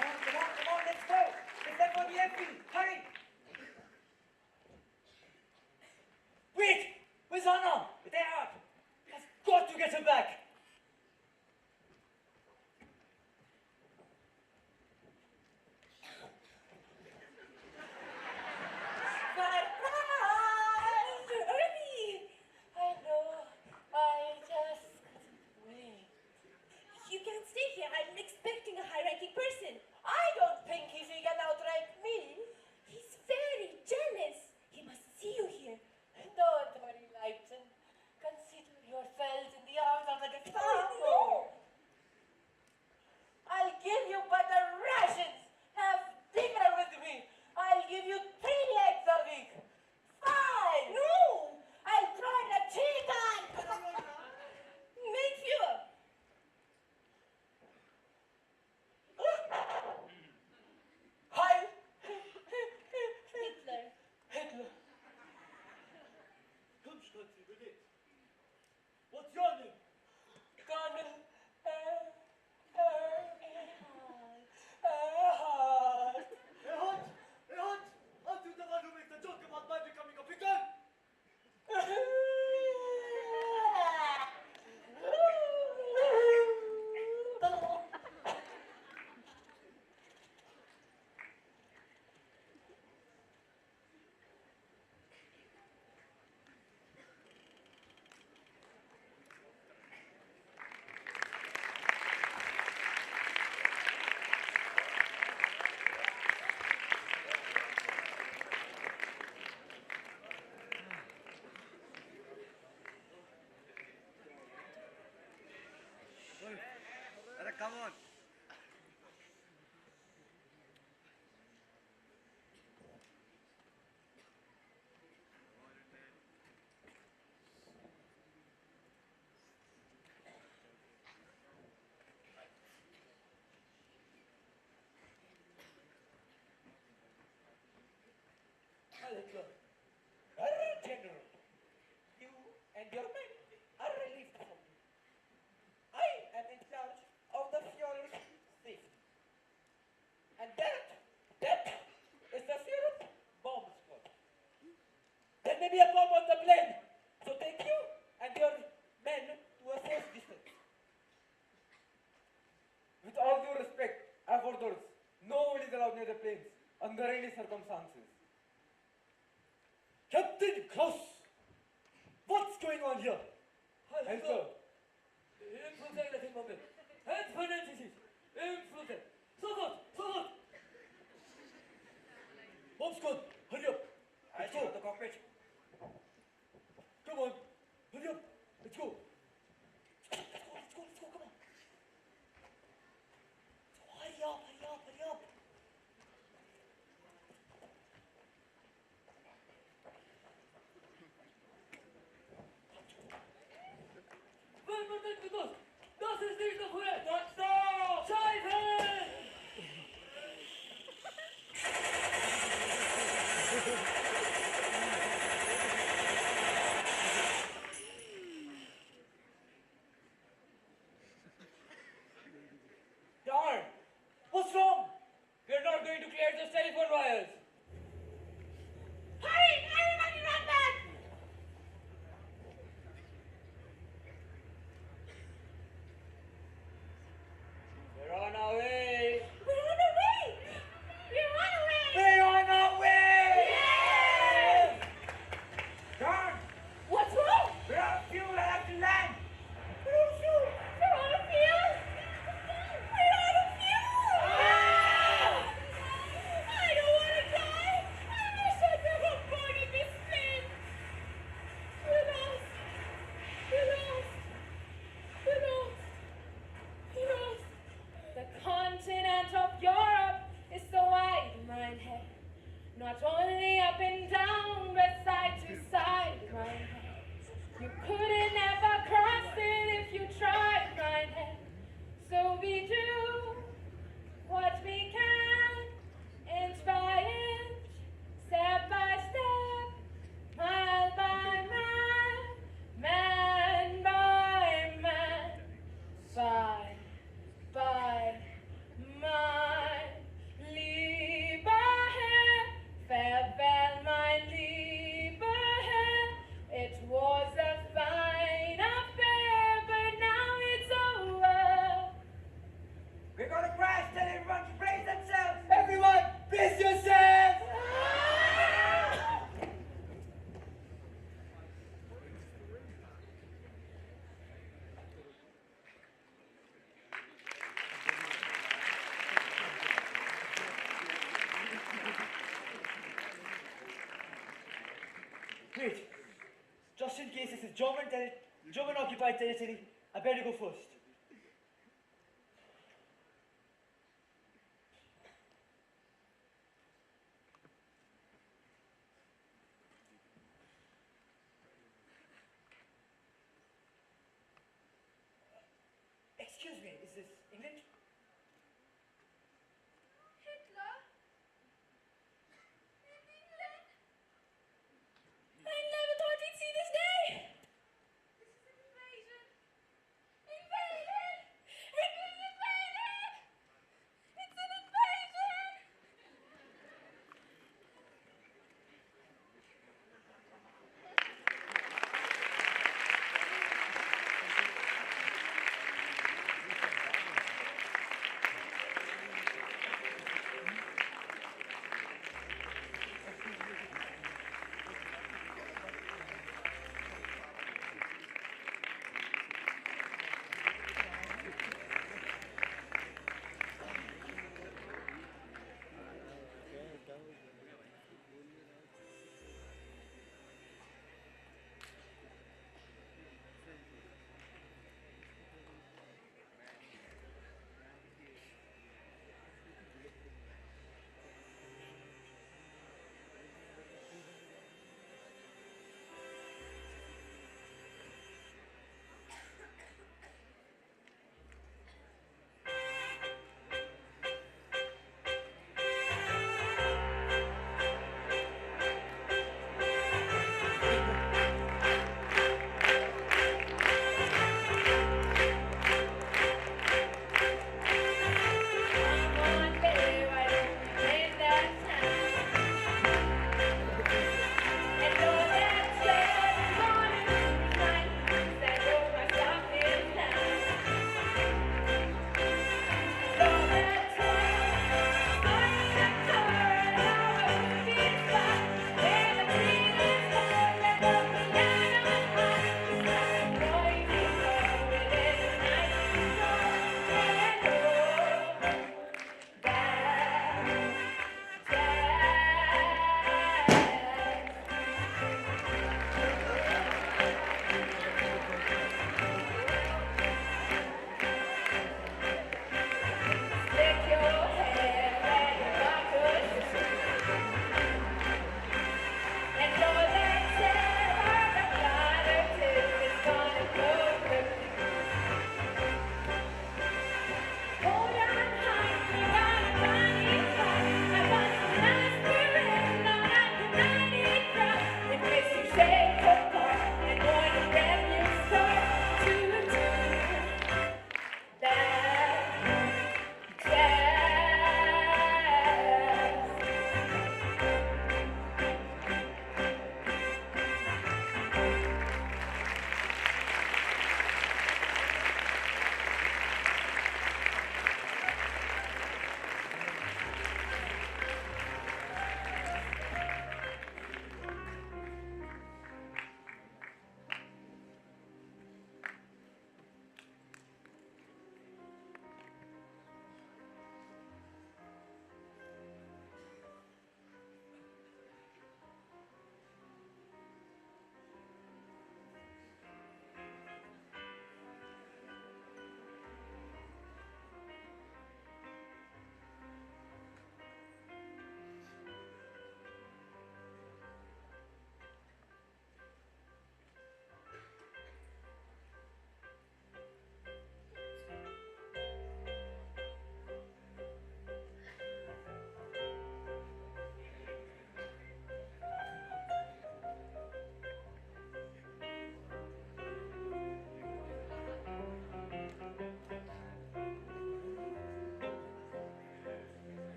on, let's go. It's time for the airfield. Hurry. Wait! Where's Anna? With Erhard. I've got to get her back. Surprise! Early! I know. I just couldn't wait. You can't stay here. I'm expecting a high-ranking person. I don't think he's can outrank me. He's very jealous. He must see you here. Don't worry, Leibson. Consider yourselves in the arms of the Gestapo. No! I'll give you butter rations. Have dinner with me. I'll give you 3 eggs a week. 5. No! I'll try the chicken. Make fewer. Hi. Hitler. Hitler. What's your name? Colonel Erhard. Erhard! Aren't you the one who makes the joke about my becoming a pickle? Come on. Hitler. General, you and your men are relieved from me. I am in charge of the Führer's safety. And that is the Führer's bomb squad. There may be a bomb on the plane, so take you and your men to a safe distance. With all due respect, I have orders. No one is allowed near the planes, under any circumstances. Captain Klaus, what's going on here? Helfer, Impersonating the moment. Infinity. Impersonating. Sofort. Bomb squad, hurry up. I'll show the cockpit. Come on, hurry up. Let's go. Come on. Hurry up. Das ist nicht so korrekt. Scheiße! Everyone to brace themselves! Everyone, brace yourselves! Wait, just in case this is German occupied territory, I better go first. Excuse me, is this England?